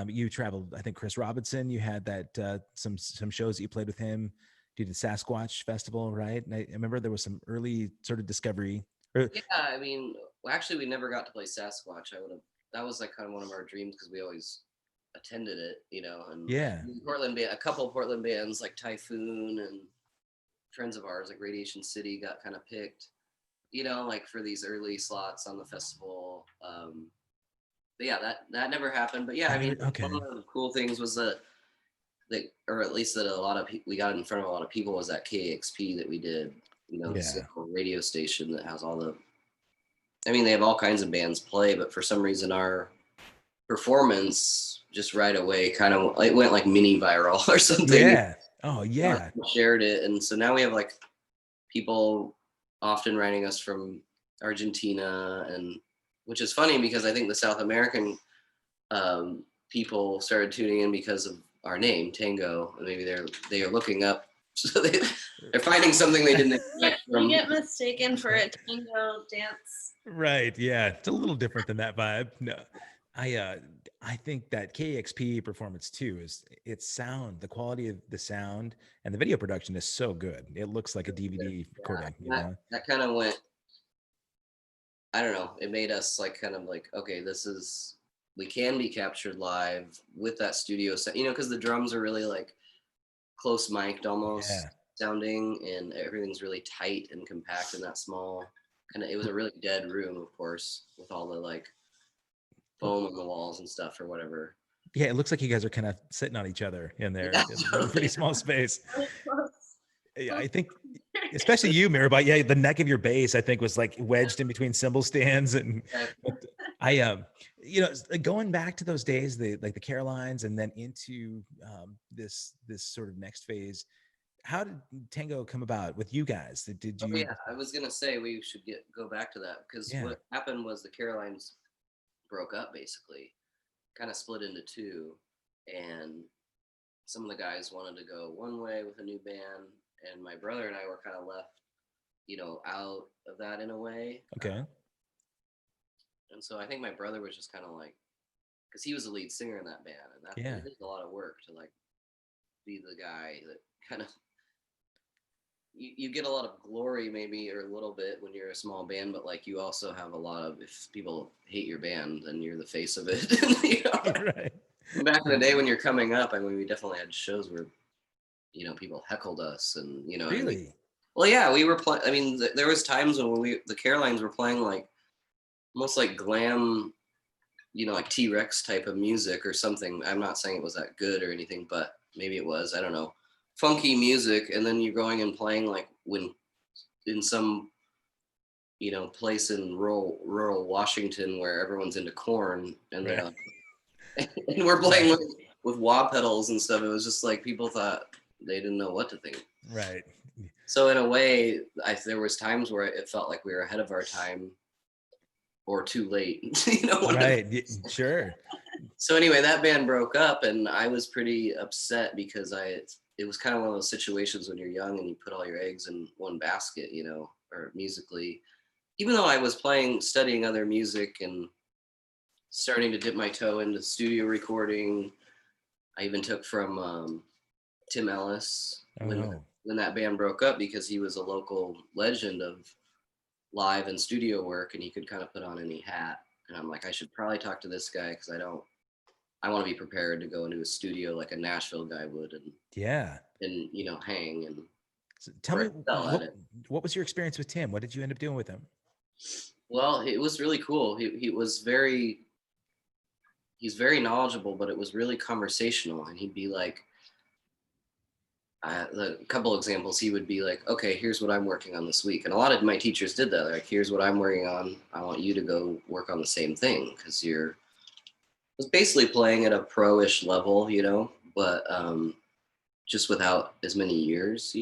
[SPEAKER 1] You traveled, I think Chris Robinson, you had that some shows that you played with him. You did the Sasquatch Festival, right? And I remember there was some early sort of discovery.
[SPEAKER 2] Yeah, I mean, well, actually, we never got to play Sasquatch. That was like kind of one of our dreams because we always attended it, and
[SPEAKER 1] Yeah.
[SPEAKER 2] a couple of Portland bands like Typhoon and friends of ours like Radiation City got kind of picked, like for these early slots on the festival. But yeah, that never happened. But yeah, I mean,
[SPEAKER 1] Okay.
[SPEAKER 2] one of the cool things was that or at least that we got in front of a lot of people was that KXP that we did, this local radio station that has I mean, they have all kinds of bands play, but for some reason our performance just right away kind of it went like mini viral or something.
[SPEAKER 1] Yeah. Oh yeah.
[SPEAKER 2] Shared it, and so now we have like people often writing us from Argentina, and which is funny because I think the South American people started tuning in because of our name Tango, and maybe they are looking up, so they're finding something they didn't expect from.
[SPEAKER 3] We get mistaken for a tango dance.
[SPEAKER 1] Right. Yeah. It's a little different than that vibe. No, I think that KXP performance too is its sound, the quality of the sound and the video production is so good. It looks like a DVD recording,
[SPEAKER 2] That kind of went I don't know, it made us like kind of like, okay, we can be captured live with that studio set, because the drums are really like close mic'd almost
[SPEAKER 1] Yeah.
[SPEAKER 2] sounding, and everything's really tight and compact in that small kind of. It was a really dead room, of course, with all the like
[SPEAKER 1] Well,
[SPEAKER 2] foam on the walls and stuff or whatever.
[SPEAKER 1] yeah, it looks like you guys are kind of sitting on each other in there.
[SPEAKER 2] Yeah,
[SPEAKER 1] It's a pretty
[SPEAKER 2] totally.
[SPEAKER 1] small space.
[SPEAKER 3] Really close.
[SPEAKER 1] Yeah,
[SPEAKER 3] Close.
[SPEAKER 1] I think, especially you, Mirabite. Yeah, the neck of your bass, I think, was like wedged in between cymbal stands, and
[SPEAKER 2] Yeah.
[SPEAKER 1] but I going back to those days, the Carolines, and then into this sort of next phase. How did Tango come about with you guys? Did
[SPEAKER 2] Oh
[SPEAKER 1] you?
[SPEAKER 2] yeah, I was gonna say we should go back to that, because
[SPEAKER 1] Yeah.
[SPEAKER 2] what happened was the Carolines broke up basically, kind of split into two, and some of the guys wanted to go one way with a new band, and my brother and I were kind of left, out of that in a way.
[SPEAKER 1] Okay.
[SPEAKER 2] And so I think my brother was just kind of like, because he was the lead singer in that band, and that
[SPEAKER 1] Yeah.
[SPEAKER 2] it is a lot of work to like be the guy that kind of you get a lot of glory maybe, or a little bit, when you're a small band, but like you also have a lot of, if people hate your band, then you're the face of it.
[SPEAKER 1] Right.
[SPEAKER 2] Back in the day when you're coming up, I mean, we definitely had shows where people heckled us, and what I mean.
[SPEAKER 1] Really?
[SPEAKER 2] Well, yeah, we were playing. I mean, there was times when the Carolines were playing like almost like glam, like T-Rex type of music or something. I'm not saying it was that good or anything, but maybe it was. I don't know. Funky music, and then you're going and playing like when in some place in rural Washington where everyone's into corn, and they're
[SPEAKER 1] Right.
[SPEAKER 2] like, and we're playing with wah pedals and stuff. It was just like people thought they didn't know what to think.
[SPEAKER 1] Right.
[SPEAKER 2] So in a way, there was times where it felt like we were ahead of our time or too late.
[SPEAKER 1] Right. Sure.
[SPEAKER 2] So anyway, that band broke up, and I was pretty upset because it was kind of one of those situations when you're young and you put all your eggs in one basket, or musically. Even though I was studying other music and starting to dip my toe into studio recording, I even took from Tim Ellis
[SPEAKER 1] Oh.
[SPEAKER 2] when that band broke up, because he was a local legend of live and studio work, and he could kind of put on any hat. And I'm like, I should probably talk to this guy, because I want to be prepared to go into a studio like a Nashville guy would, and
[SPEAKER 1] Yeah.
[SPEAKER 2] hang and
[SPEAKER 1] So tell me
[SPEAKER 2] excel at it.
[SPEAKER 1] what was your experience with Tim? What did you end up doing with him?
[SPEAKER 2] Well, it was really cool. He's very knowledgeable, but it was really conversational, and he'd be like, a couple examples, he would be like, okay, here's what I'm working on this week. And a lot of my teachers did that. Like, here's what I'm working on. I want you to go work on the same thing, because you're was basically playing at a pro-ish level, but just without as many years,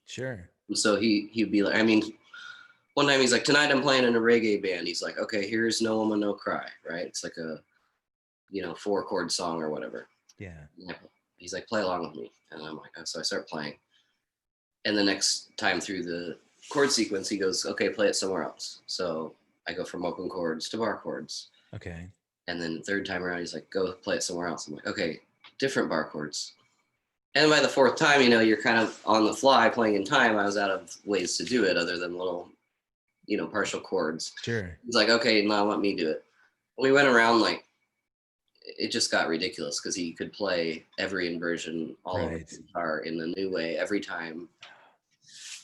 [SPEAKER 1] Sure.
[SPEAKER 2] And so he'd be like, I mean, one time he's like, tonight I'm playing in a reggae band. He's like, okay, here's No Woman, No Cry, right? It's like a 4-chord song or whatever.
[SPEAKER 1] Yeah.
[SPEAKER 2] He's like, play along with me. And I'm like, oh, so I start playing. And the next time through the chord sequence, he goes, okay, play it somewhere else. So I go from open chords to bar chords.
[SPEAKER 1] Okay.
[SPEAKER 2] And then the third time around, he's like, go play it somewhere else. I'm like, okay, different bar chords. And by the fourth time, you're kind of on the fly playing in time. I was out of ways to do it other than little, partial chords.
[SPEAKER 1] Sure.
[SPEAKER 2] He's like, okay, now let me do it. We went around, like, it just got ridiculous, because he could play every inversion all over the guitar in a new way every time.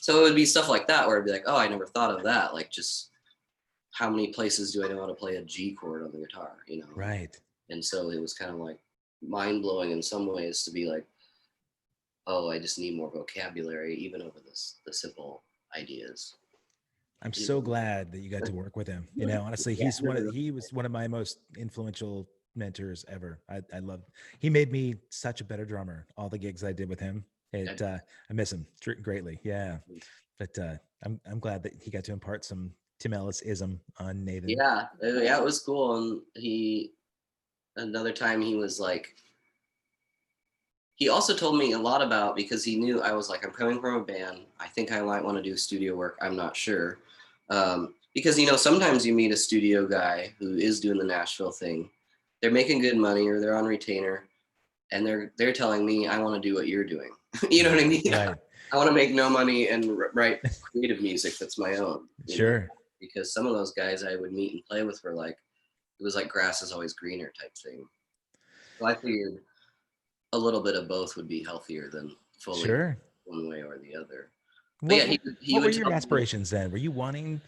[SPEAKER 2] So it would be stuff like that where it'd be like, oh, I never thought of that. Like, just how many places do I know how to play a G chord on the guitar,
[SPEAKER 1] Right.
[SPEAKER 2] And so it was kind of like mind blowing in some ways to be like, oh, I just need more vocabulary, even over the simple ideas.
[SPEAKER 1] I'm so glad that you got to work with him. Honestly, he was one of my most influential mentors ever. I love, he made me such a better drummer. All the gigs I did with him, I miss him greatly. Yeah. But I'm glad that he got to impart some Tim Ellis-ism on Nathan.
[SPEAKER 2] Yeah, it was cool. And another time he was like, he also told me a lot about, because he knew I was like, I'm coming from a band. I think I might want to do studio work. I'm not sure. Because, sometimes you meet a studio guy who is doing the Nashville thing. They're making good money, or they're on retainer, and they're telling me, I want to do what you're doing. You know what I mean?
[SPEAKER 1] Right.
[SPEAKER 2] I want to make no money and write creative music that's my own.
[SPEAKER 1] Sure.
[SPEAKER 2] because some of those guys I would meet and play with were like, it was like grass is always greener type thing. So I figured a little bit of both would be healthier than fully
[SPEAKER 1] Sure.
[SPEAKER 2] one way or the other. But
[SPEAKER 1] What,
[SPEAKER 2] yeah, he
[SPEAKER 1] what were
[SPEAKER 2] would
[SPEAKER 1] your
[SPEAKER 2] tell me,
[SPEAKER 1] aspirations then? Were you wanting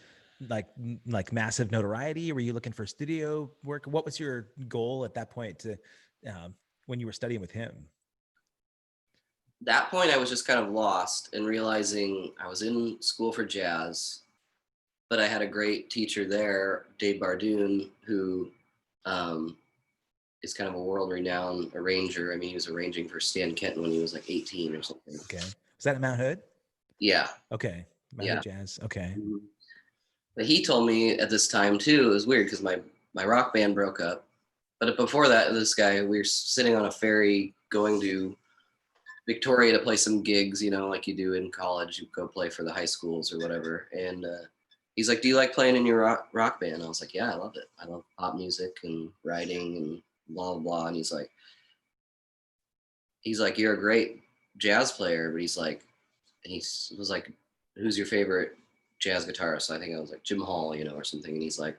[SPEAKER 1] like massive notoriety? Were you looking for studio work? What was your goal at that point to when you were studying with him?
[SPEAKER 2] that point I was just kind of lost and realizing I was in school for jazz, but I had a great teacher there, Dave Bardoon, who um, is kind of a world-renowned arranger. I mean, he was arranging for Stan Kenton when he was like 18 or something.
[SPEAKER 1] Okay. Was that at Mount Hood?
[SPEAKER 2] Yeah,
[SPEAKER 1] Okay. Mount
[SPEAKER 2] yeah.
[SPEAKER 1] Hood Jazz. Okay.
[SPEAKER 2] Mhm. But he told me at this time too, it was weird because my rock band broke up. But before that, this guy, we were sitting on a ferry going to Victoria to play some gigs, you know, like you do in college. You go play for the high schools or whatever. And he's like, "Do you like playing in your rock band?" I was like, "Yeah, I love it. I love pop music and writing and blah blah blah." And he's like, "You're a great jazz player," but he's like, he was like, "Who's your favorite jazz guitarist?" So I think I was like Jim Hall, you know, or something. And he's like,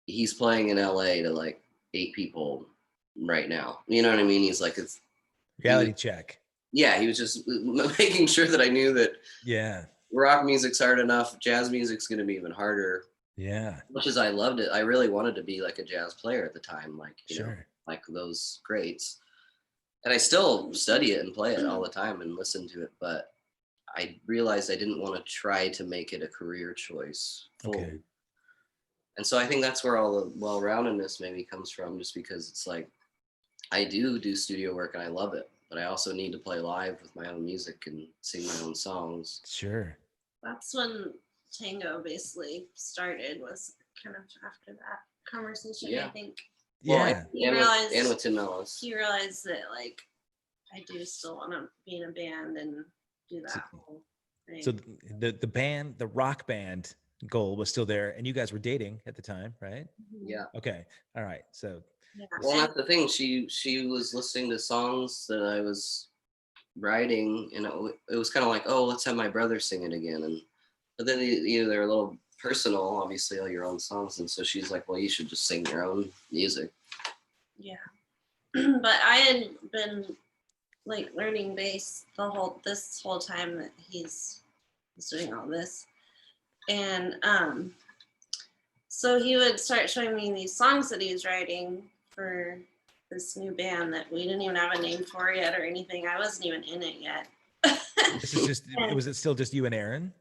[SPEAKER 2] he's playing in LA to like 8 people right now. You know what I mean? He's like, it's
[SPEAKER 1] Reality check.
[SPEAKER 2] yeah, he was just making sure that I knew that
[SPEAKER 1] Yeah.
[SPEAKER 2] rock music's hard enough. Jazz music's going to be even harder.
[SPEAKER 1] Yeah.
[SPEAKER 2] Much as I loved it, I really wanted to be like a jazz player at the time, like, you know,
[SPEAKER 1] Sure.
[SPEAKER 2] like those greats. And I still study it and play it all the time and listen to it. But I realized I didn't want to try to make it a career choice fully.
[SPEAKER 1] Okay.
[SPEAKER 2] And so I think that's where all the well-roundedness maybe comes from, just because it's like I do studio work and I love it, but I also need to play live with my own music and sing my own songs.
[SPEAKER 1] Sure.
[SPEAKER 3] That's when Tango basically started, was kind of after that conversation,
[SPEAKER 2] Yeah.
[SPEAKER 3] I think.
[SPEAKER 1] Yeah.
[SPEAKER 2] Well,
[SPEAKER 3] He
[SPEAKER 2] and
[SPEAKER 3] realized,
[SPEAKER 2] with Tim Ellis.
[SPEAKER 3] he realized that like I do still want to be in a band and do that whole thing.
[SPEAKER 1] So the band, the rock band goal was still there, and you guys were dating at the time, right?
[SPEAKER 3] Mhm.
[SPEAKER 2] Yeah.
[SPEAKER 1] Okay. All right. So
[SPEAKER 3] Yeah.
[SPEAKER 2] Well,
[SPEAKER 3] And-
[SPEAKER 2] that's the thing. She was listening to songs that I was writing, and it was kind of like, oh, let's have my brother sing it again. And but then they're a little personal, obviously, all your own songs, and so she's like, well, you should just sing your own music.
[SPEAKER 3] Yeah. But I had been like learning bass this whole time that he's doing all this. And so he would start showing me these songs that he was writing for this new band that we didn't even have a name for yet or anything. I wasn't even in it yet.
[SPEAKER 1] this is just, was it still just you and Aaron?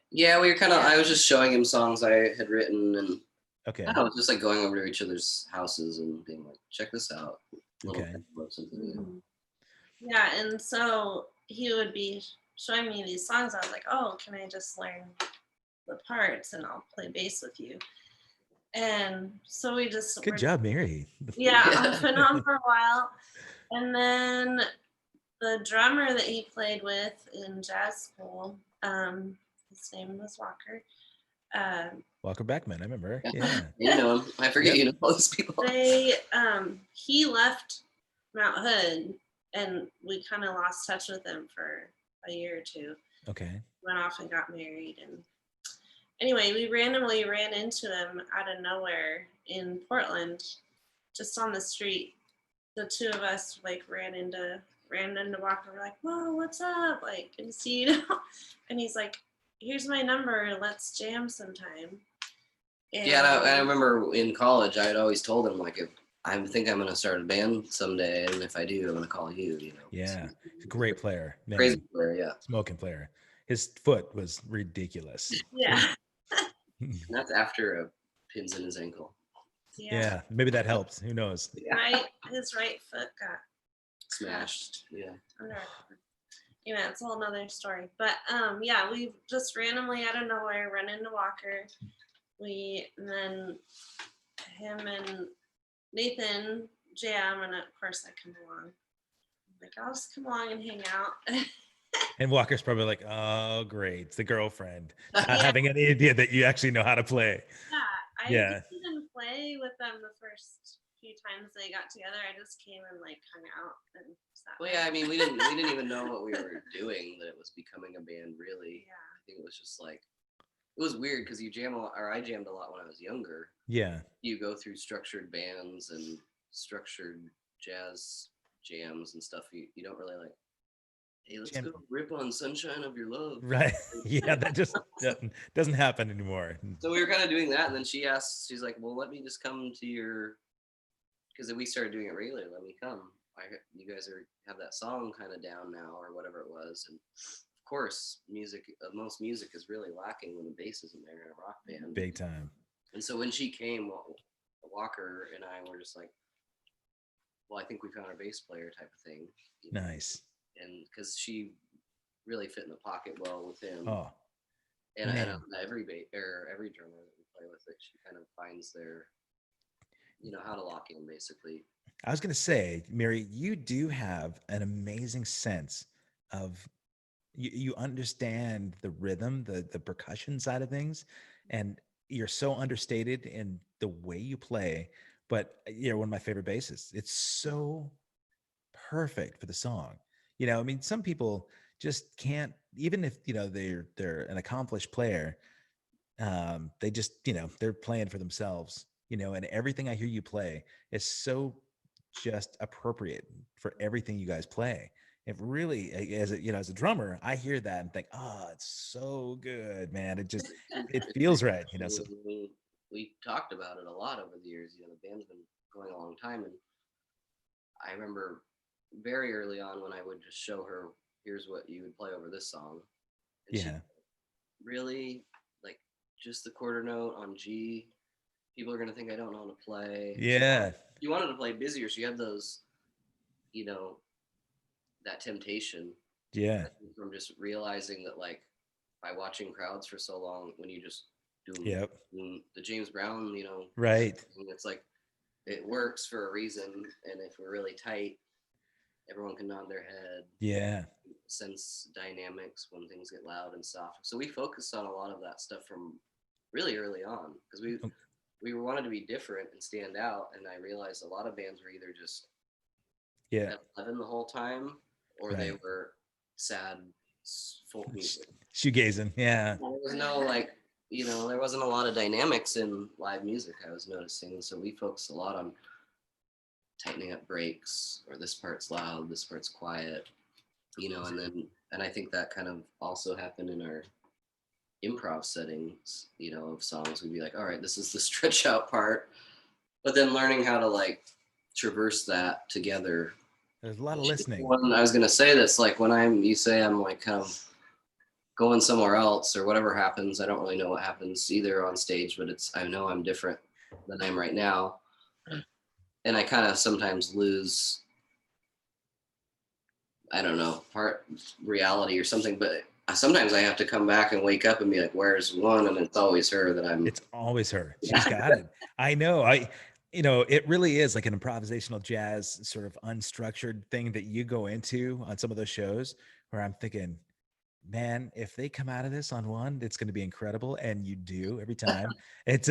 [SPEAKER 2] Yeah, we were kind of. I was just showing him songs I had written, and
[SPEAKER 1] Okay.
[SPEAKER 2] I was just like going over to each other's houses and being like, check this out.
[SPEAKER 1] Okay.
[SPEAKER 2] Or something, you know?
[SPEAKER 3] Mhm. Yeah, and so he would be showing me these songs. I was like, oh, can I just learn the parts and I'll play bass with you? And so we just
[SPEAKER 1] Good job, Miri.
[SPEAKER 3] Yeah,
[SPEAKER 2] Yeah.
[SPEAKER 3] I've been on for a while. And then the drummer that he played with in jazz school, his name was Walker.
[SPEAKER 1] Walker Beckman, I remember. Yeah.
[SPEAKER 2] You know him. I forget
[SPEAKER 1] Yep.
[SPEAKER 2] you know all those people.
[SPEAKER 3] He left Mount Hood and we kind of lost touch with him for a year or two.
[SPEAKER 1] Okay.
[SPEAKER 3] Went off and got married. And anyway, we randomly ran into him out of nowhere in Portland, just on the street. The two of us like ran into Walker. We're like, whoa, what's up? Like, good to see you. And he's like, here's my number. Let's jam sometime. And
[SPEAKER 2] Yeah, and I remember in college, I had always told him, like, if I think I'm going to start a band someday, and if I do, I'm going to call you, you know.
[SPEAKER 1] Yeah. Great player. Man.
[SPEAKER 2] Crazy player, yeah.
[SPEAKER 1] Smoking player. His foot was ridiculous.
[SPEAKER 3] yeah.
[SPEAKER 2] And that's after a pins in his ankle.
[SPEAKER 1] Yeah. Maybe that helps. Who knows?
[SPEAKER 2] Yeah.
[SPEAKER 3] His right foot got
[SPEAKER 2] Smashed. Yeah.
[SPEAKER 3] under. Yeah, it's a whole nother story. But yeah, we just randomly out of nowhere run into Walker. And then him and Nathan jam, and of course I come along. I'm like, I'll just come along and hang out.
[SPEAKER 1] And Walker's probably like, oh, great. It's the girlfriend. Not having any idea that you actually know how to play.
[SPEAKER 3] I
[SPEAKER 1] Yeah.
[SPEAKER 3] didn't play with them the first few times they got together. I just came and like hung out and sat.
[SPEAKER 2] Well, yeah, I mean, we didn't even know what we were doing, that it was becoming a band, really.
[SPEAKER 3] Yeah.
[SPEAKER 2] I think it was just like, it was weird because you jam a lot, or I jammed a lot when I was younger.
[SPEAKER 1] Yeah.
[SPEAKER 2] You go through structured bands and structured jazz jams and stuff. You don't really like, hey, let's
[SPEAKER 1] Jam-
[SPEAKER 2] go rip on Sunshine of Your Love.
[SPEAKER 1] Right. Yeah, that just doesn't happen anymore.
[SPEAKER 2] So we were kind of doing that, and then she's like, well, let me just come to your, because we started doing it regularly. Let me come. You guys have that song kind of down now, or whatever it was. And of course, most music is really lacking when the bass isn't there in a rock band.
[SPEAKER 1] Big time.
[SPEAKER 2] And so when she came, Walker and I were just like, well, I think we found our bass player type of thing.
[SPEAKER 1] Nice.
[SPEAKER 2] And because she really fit in the pocket well with him.
[SPEAKER 1] Oh,
[SPEAKER 2] and
[SPEAKER 1] man.
[SPEAKER 2] every drummer that we play with, she kind of finds their, how to lock in basically.
[SPEAKER 1] I was going to say, Miri, you do have an amazing sense of you understand the rhythm, the percussion side of things, and you're so understated in the way you play. But you're one of my favorite bassists. It's so perfect for the song. I mean, some people just can't, even if they're an accomplished player. They just they're playing for themselves. And everything I hear you play is so just appropriate for everything you guys play. It really, as a drummer, I hear that and think, oh, it's so good, man. It feels right. So
[SPEAKER 2] We talked about it a lot over the years. The band's been going a long time, and I remember very early on when I would just show her, here's what you would play over this song. And she really, like, just the quarter note on G. People are going to think I don't know how to play.
[SPEAKER 1] Yeah.
[SPEAKER 2] You wanted to play busier, so you have those, that temptation.
[SPEAKER 1] Yeah.
[SPEAKER 2] From just realizing that, like, by watching crowds for so long, when you just do the James Brown,
[SPEAKER 1] right.
[SPEAKER 2] It's like, it works for a reason. And if we're really tight, everyone can nod their head.
[SPEAKER 1] Yeah.
[SPEAKER 2] Sense dynamics when things get loud and soft. So we focused on a lot of that stuff from really early on, because we wanted to be different and stand out. And I realized a lot of bands were either just at 11 the whole time, or they were sad folk music.
[SPEAKER 1] Shoegazing, yeah.
[SPEAKER 2] There was no, like, there wasn't a lot of dynamics in live music, I was noticing. And so we focused a lot on tightening up breaks, or this part's loud, this part's quiet, and I think that kind of also happened in our improv settings, of songs. We'd be like, all right, this is the stretch out part, but then learning how to, like, traverse that together.
[SPEAKER 1] There's a lot of listening.
[SPEAKER 2] I was gonna say this, like, when you say I'm like kind of going somewhere else or whatever happens, I don't really know what happens either on stage, but I know I'm different than I am right now. And I kind of sometimes lose, I don't know, part reality or something, but sometimes I have to come back and wake up and be like, where's one? And it's always her that I'm.
[SPEAKER 1] It's always her. She's got it. I know. It really is like an improvisational jazz sort of unstructured thing that you go into on some of those shows where I'm thinking, man, if they come out of this on one, it's going to be incredible. And you do every time. It's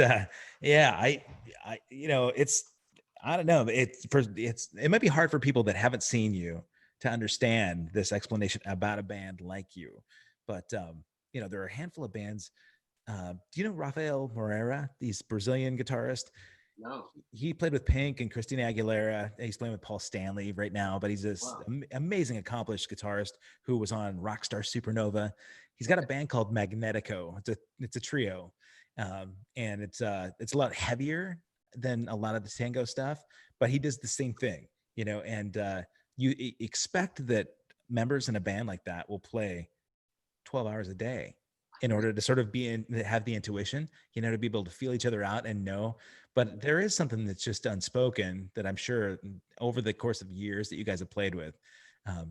[SPEAKER 1] I don't know. It might be hard for people that haven't seen you to understand this explanation about a band like you. But, there are a handful of bands. Do you know Rafael Moreira? He's Brazilian guitarist.
[SPEAKER 2] No.
[SPEAKER 1] He played with Pink and Christina Aguilera. He's playing with Paul Stanley right now, but he's this amazing, accomplished guitarist who was on Rockstar Supernova. He's got a band called Magnetico. It's a trio, and it's a lot heavier than a lot of the tango stuff, but he does the same thing, and you expect that members in a band like that will play 12 hours a day in order to sort of have the intuition, to be able to feel each other out and know. But there is something that's just unspoken that I'm sure over the course of years that you guys have played with,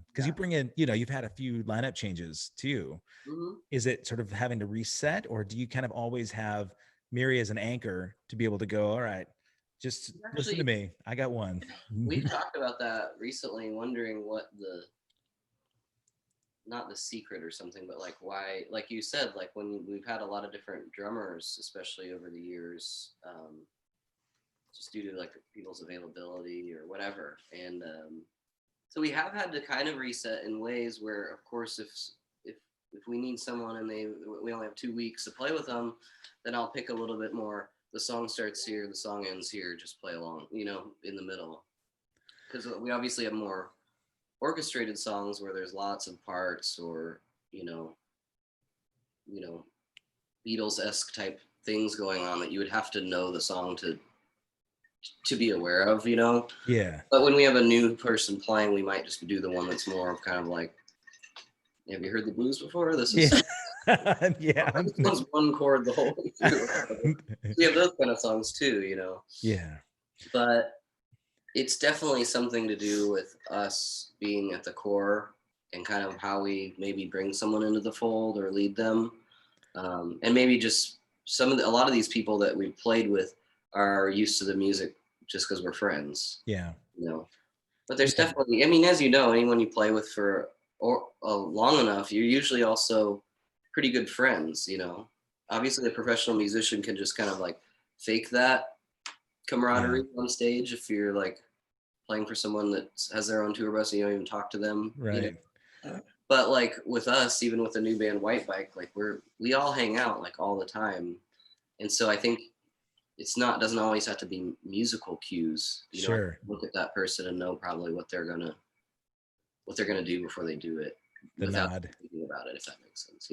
[SPEAKER 1] because you bring in, you've had a few lineup changes too.
[SPEAKER 2] Mm-hmm.
[SPEAKER 1] Is it sort of having to reset, or do you kind of always have Miri as an anchor to be able to go, all right, just listen to me, I got one?
[SPEAKER 2] We've talked about that recently, wondering what not the secret or something, but like why, like you said, like when we've had a lot of different drummers, especially over the years, just due to like people's availability or whatever. And so we have had to kind of reset in ways where, of course, if if we need someone and we only have 2 weeks to play with them, then I'll pick a little bit more. The song starts here, the song ends here. Just play along, in the middle, because we obviously have more orchestrated songs where there's lots of parts, or Beatles-esque type things going on that you would have to know the song to be aware of,
[SPEAKER 1] Yeah.
[SPEAKER 2] But when we have a new person playing, we might just do the one that's more of kind of like, have you heard the blues before? This is
[SPEAKER 1] Yeah.
[SPEAKER 2] this one's one chord the whole way through. We have those kind of songs too,
[SPEAKER 1] Yeah.
[SPEAKER 2] But it's definitely something to do with us being at the core and kind of how we maybe bring someone into the fold or lead them. And maybe just a lot of these people that we've played with are used to the music just because we're friends.
[SPEAKER 1] Yeah.
[SPEAKER 2] But there's definitely, as anyone you play with for long enough, you're usually also pretty good friends. Obviously a professional musician can just kind of like fake that camaraderie on stage if you're like playing for someone that has their own tour bus and you don't even talk to them.
[SPEAKER 1] Right.
[SPEAKER 2] But like with us, even with the new band White Bike, like we all hang out like all the time. And so I think doesn't always have to be musical cues.
[SPEAKER 1] Sure.
[SPEAKER 2] Look at that person and know probably what they're gonna do before they do it.
[SPEAKER 1] The
[SPEAKER 2] without
[SPEAKER 1] nod.
[SPEAKER 2] thinking about it, if that makes sense.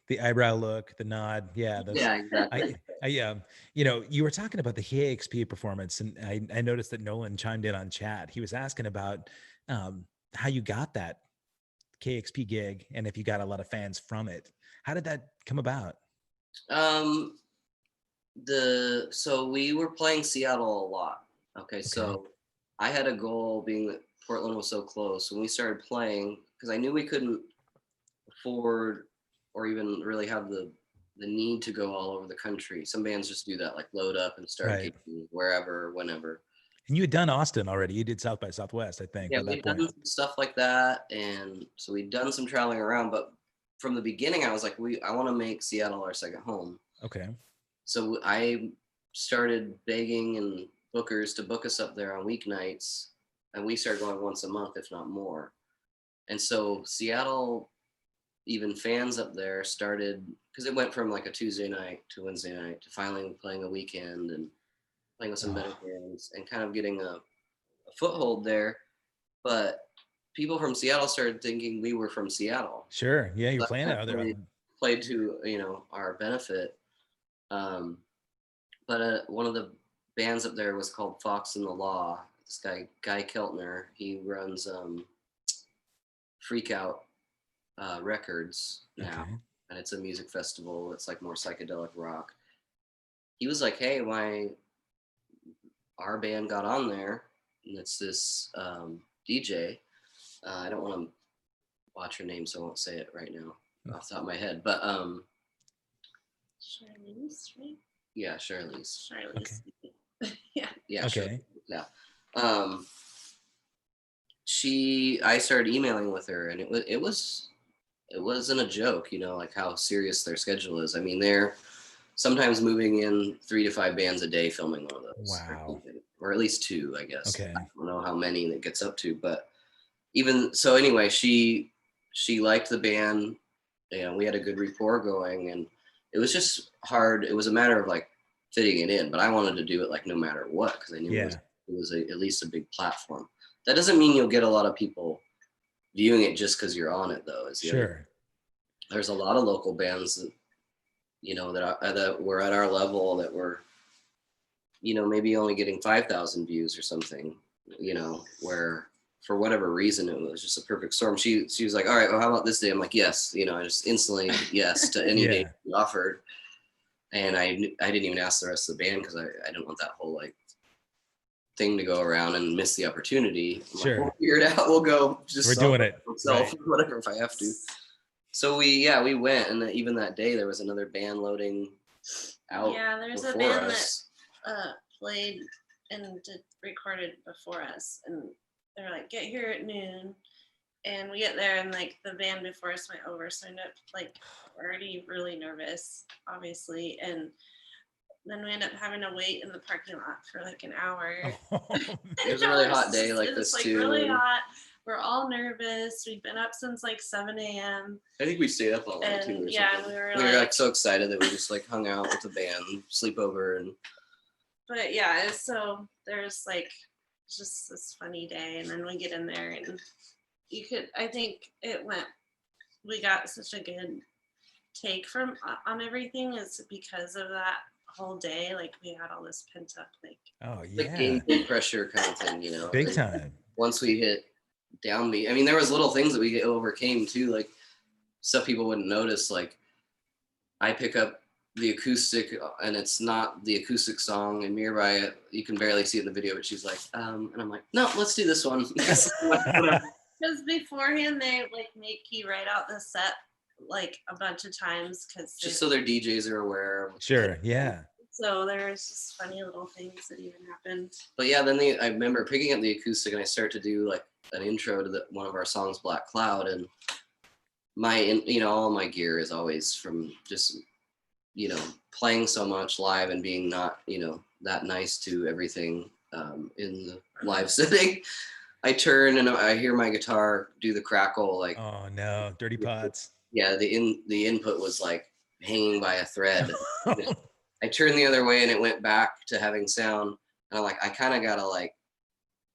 [SPEAKER 1] The eyebrow look, the nod. Yeah.
[SPEAKER 2] Yeah, exactly.
[SPEAKER 1] You were talking about the KXP performance, and I noticed that Nolan chimed in on chat. He was asking about how you got that KXP gig and if you got a lot of fans from it. How did that come about?
[SPEAKER 2] So we were playing Seattle a lot. Okay, so I had a goal, being that Portland was so close. When we started playing, because I knew we couldn't afford or even really have the need to go all over the country. Some bands just do that, like load up and start gigging wherever, whenever.
[SPEAKER 1] And you had done Austin already. You did South by Southwest, I think.
[SPEAKER 2] Yeah, we'd done some stuff like that, and so we'd done some traveling around. But from the beginning, I was like, I want to make Seattle our second home.
[SPEAKER 1] Okay.
[SPEAKER 2] So I started begging and bookers to book us up there on weeknights, and we started going once a month, if not more. And so Seattle, even fans up there started, because it went from like a Tuesday night to Wednesday night to finally playing a weekend and playing with some better bands and kind of getting a foothold there. But people from Seattle started thinking we were from Seattle.
[SPEAKER 1] Sure. Yeah, you're playing out there.
[SPEAKER 2] Played to our benefit. But one of the bands up there was called Fox and the Law. This Guy Keltner, he runs Freak Out Records now, and it's a music festival. It's like more psychedelic rock. He was like, "Hey, our band got on there, and it's this DJ. I don't want to watch her name, so I won't say it right now off the top of my head. But
[SPEAKER 3] Charlize, right?
[SPEAKER 2] Yeah, Charlize.
[SPEAKER 3] Charlize. Okay.
[SPEAKER 2] Yeah.
[SPEAKER 1] Okay.
[SPEAKER 2] Yeah. I started emailing with her, and it wasn't a joke, like how serious their schedule is. I mean, they're sometimes moving in 3 to 5 bands a day, filming one of those.
[SPEAKER 1] Wow.
[SPEAKER 2] Or at least 2, I guess.
[SPEAKER 1] Okay.
[SPEAKER 2] I don't know how many that gets up to, but even so, anyway, she liked the band, and we had a good rapport going, and it was just hard. It was a matter of like fitting it in, but I wanted to do it like no matter what, because I knew it was at least a big platform. That doesn't mean you'll get a lot of people viewing it just because you're on it, though.
[SPEAKER 1] Sure.
[SPEAKER 2] There's a lot of local bands that that were at our level that were maybe only getting 5,000 views or something, where for whatever reason it was just a perfect storm. She was like, all right, well, how about this day? I'm like, yes. I just instantly yes to any day you offered. And I didn't even ask the rest of the band because I didn't want that whole like thing to go around and miss the opportunity. I'm like, we'll figure it out. We'll go. We're
[SPEAKER 1] doing it.
[SPEAKER 2] Whatever, if I have to. So we went, and even that day there was another band loading out.
[SPEAKER 3] Yeah, there's a band that played and recorded before us, and they're like, get here at noon. And we get there, and like the band before us went over, so I ended up like already really nervous, obviously. And then we ended up having to wait in the parking lot for like an hour.
[SPEAKER 1] Oh,
[SPEAKER 2] It was a really hot day like this
[SPEAKER 3] like
[SPEAKER 2] too.
[SPEAKER 3] Really hot. We're all nervous. We've been up since like 7 a.m.
[SPEAKER 2] I think we stayed up all night too. Or
[SPEAKER 3] Yeah,
[SPEAKER 2] something.
[SPEAKER 3] and
[SPEAKER 2] we were like so excited that we just like hung out with the band, sleep over, and.
[SPEAKER 3] But yeah, so there's like just this funny day, and then we get in there, and I think we got such a good take from on everything is because of that whole day. Like we had all this pent up
[SPEAKER 1] oh yeah,
[SPEAKER 2] like game pressure kind of thing,
[SPEAKER 1] big
[SPEAKER 2] and
[SPEAKER 1] time.
[SPEAKER 2] once we hit downbeat, I mean, there was little things that we overcame too, like stuff people wouldn't notice. Like I pick up the acoustic, and it's not the acoustic song, and Miri, you can barely see it in the video, but she's like, and I'm like, no, let's do this one.
[SPEAKER 3] because beforehand they like make you write out the set like a bunch of times because
[SPEAKER 2] just so their DJs are aware.
[SPEAKER 1] Sure, yeah.
[SPEAKER 3] So there's just funny little things that even happened.
[SPEAKER 2] But yeah, then I remember picking up the acoustic, and I start to do like an intro to one of our songs, Black Cloud, and all my gear is always from just playing so much live and being not that nice to everything in the live setting. I turn and I hear my guitar do the crackle, like,
[SPEAKER 1] oh no, dirty pots.
[SPEAKER 2] Yeah, the input was like hanging by a thread. I turned the other way and it went back to having sound, and I'm like, I kind of gotta like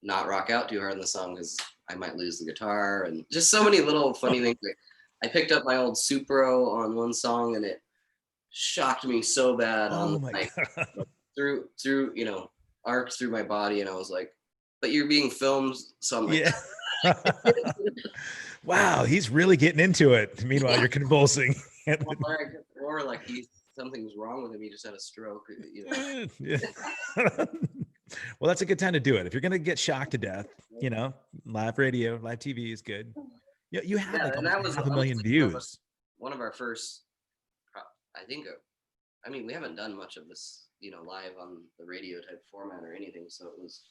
[SPEAKER 2] not rock out too hard in the song because I might lose the guitar, and just so many little funny things. Like, I picked up my old Supro on one song and it shocked me so bad
[SPEAKER 1] Oh
[SPEAKER 2] on
[SPEAKER 1] my
[SPEAKER 2] like
[SPEAKER 1] God.
[SPEAKER 2] through arced through my body, and I was like, but you're being filmed, so I'm like,
[SPEAKER 1] Yeah. Wow, he's really getting into it. Meanwhile, you're convulsing.
[SPEAKER 2] or like something's wrong with him. He just had a stroke.
[SPEAKER 1] Yeah. Well, that's a good time to do it. If you're gonna get shocked to death, live radio, live TV is good. You had like almost 500,000 views.
[SPEAKER 2] One of our first, I think. I mean, we haven't done much of this, live on the radio type format or anything. So it was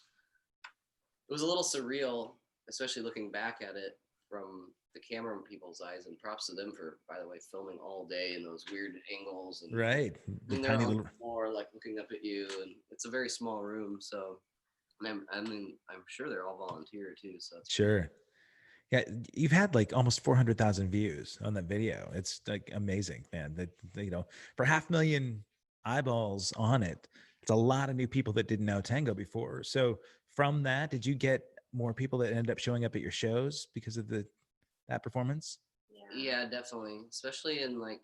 [SPEAKER 2] a little surreal, especially looking back at it from the camera people's eyes, and props to them for, by the way, filming all day in those weird angles, and
[SPEAKER 1] right,
[SPEAKER 2] and they're on the floor like looking up at you, and it's a very small room, so I'm sure they're all volunteer too, so
[SPEAKER 1] sure. Yeah, you've had like almost 400,000 views on that video. It's like amazing, man. That for 500,000 eyeballs on it, it's a lot of new people that didn't know tango before. So from that, did you get more people that ended up showing up at your shows because of that performance?
[SPEAKER 2] Yeah, definitely, especially in like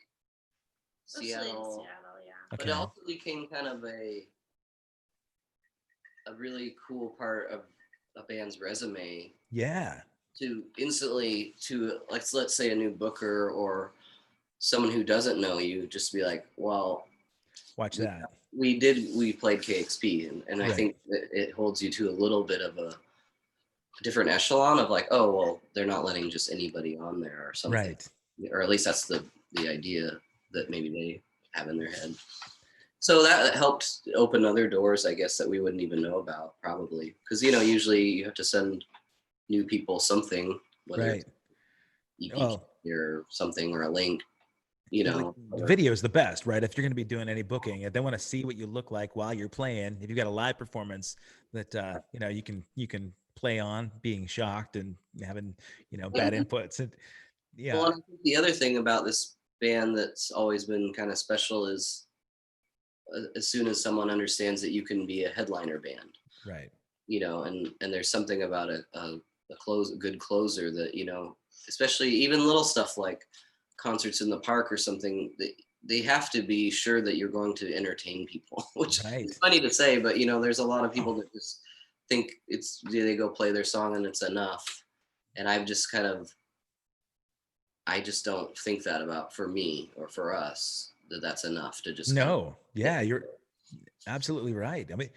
[SPEAKER 2] Seattle.
[SPEAKER 3] Yeah.
[SPEAKER 2] But it also became kind of a really cool part of a band's resume.
[SPEAKER 1] Yeah.
[SPEAKER 2] To instantly let's say a new booker or someone who doesn't know you, just be like, well,
[SPEAKER 1] watch that.
[SPEAKER 2] We played KXP, and right. I think that it holds you to a little bit of a different echelon of like, oh, well, they're not letting just anybody on there or something.
[SPEAKER 1] Right.
[SPEAKER 2] Or at least that's the idea that maybe they have in their head. So that helped open other doors, I guess, that we wouldn't even know about probably. Because, usually you have to send new people something, whether
[SPEAKER 1] right.
[SPEAKER 2] it's EP or something or a link.
[SPEAKER 1] The video is the best, right? If you're going to be doing any booking, if they want to see what you look like while you're playing, if you've got a live performance that you can play on, being shocked and having bad inputs, and yeah.
[SPEAKER 2] Well, I think the other thing about this band that's always been kind of special is as soon as someone understands that you can be a headliner band,
[SPEAKER 1] right?
[SPEAKER 2] And there's something about a good closer that especially even little stuff like concerts in the park or something, they have to be sure that you're going to entertain people, which is funny to say, but there's a lot of people that just think they go play their song and it's enough. And I just don't think that about, for me or for us, that's enough to just
[SPEAKER 1] you're absolutely right. I mean,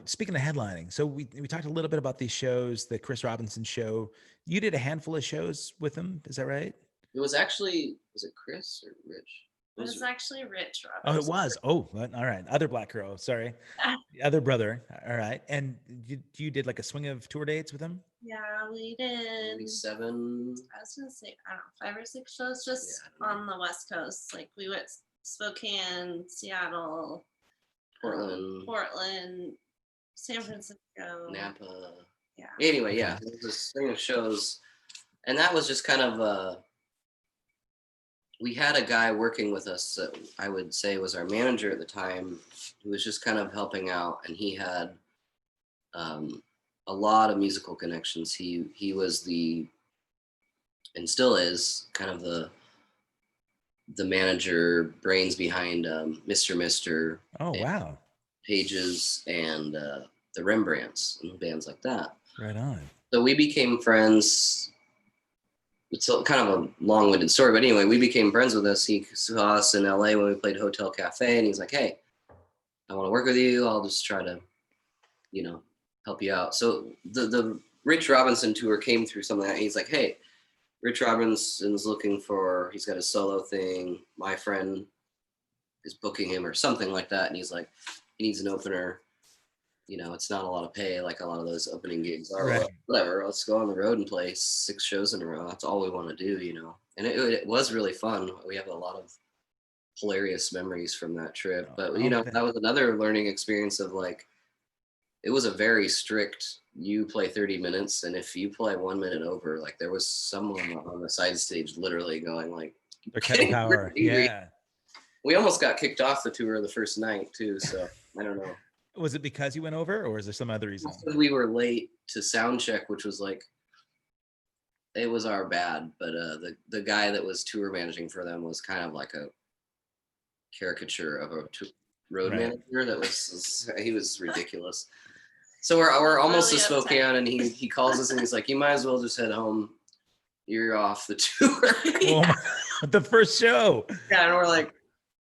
[SPEAKER 1] speaking of headlining, so we talked a little bit about these shows, the Chris Robinson show. You did a handful of shows with him, is that right?
[SPEAKER 2] It was actually, was it Chris or Rich?
[SPEAKER 3] It was actually Rich Robinson.
[SPEAKER 1] Oh, it was. Oh, all right. Other Black girl. Sorry. The other brother. All right. And you did like a swing of tour dates with him?
[SPEAKER 3] Yeah, we did.
[SPEAKER 2] Maybe 7.
[SPEAKER 3] I was going to say, I don't know, 5 or 6 shows just on the West Coast. Like we went Spokane, Seattle, Portland, San Francisco,
[SPEAKER 2] Napa.
[SPEAKER 3] Yeah.
[SPEAKER 2] Anyway, yeah, there was this string of shows, and that was just kind of we had a guy working with us that I would say was our manager at the time, who was just kind of helping out, and he had a lot of musical connections. He was and still is kind of the manager brains behind Mr. Mister.
[SPEAKER 1] Oh, wow.
[SPEAKER 2] Pages and the Rembrandts and bands like that.
[SPEAKER 1] Right on.
[SPEAKER 2] So we became friends. It's kind of a long-winded story, but anyway, we became friends with us. He saw us in LA when we played Hotel Cafe, and he's like, "Hey, I want to work with you. I'll just try to, help you out." So the Rich Robinson tour came through something like that. He's like, "Hey, Rich Robinson's he's got a solo thing. My friend is booking him," or something like that. And he's like, he needs an opener. It's not a lot of pay like a lot of those opening gigs are.
[SPEAKER 1] Right.
[SPEAKER 2] Whatever, let's go on the road and play 6 shows in a row. That's all we want to do, And it was really fun. We have a lot of hilarious memories from that trip. But, that was another learning experience of it was a very strict, you play 30 minutes. And if you play 1 minute over, there was someone on the side stage literally going
[SPEAKER 1] they're cutting power. Yeah.
[SPEAKER 2] We almost got kicked off the tour the first night too. So I don't know.
[SPEAKER 1] Was it because you went over, or is there some other reason?
[SPEAKER 2] We were late to sound check, which was it was our bad. But the guy that was tour managing for them was kind of like a caricature of a road manager. He was ridiculous. So we're almost to Spokane, and he calls us and he's like, "You might as well just head home. You're off the tour."
[SPEAKER 1] The first show.
[SPEAKER 2] Yeah, and we're like,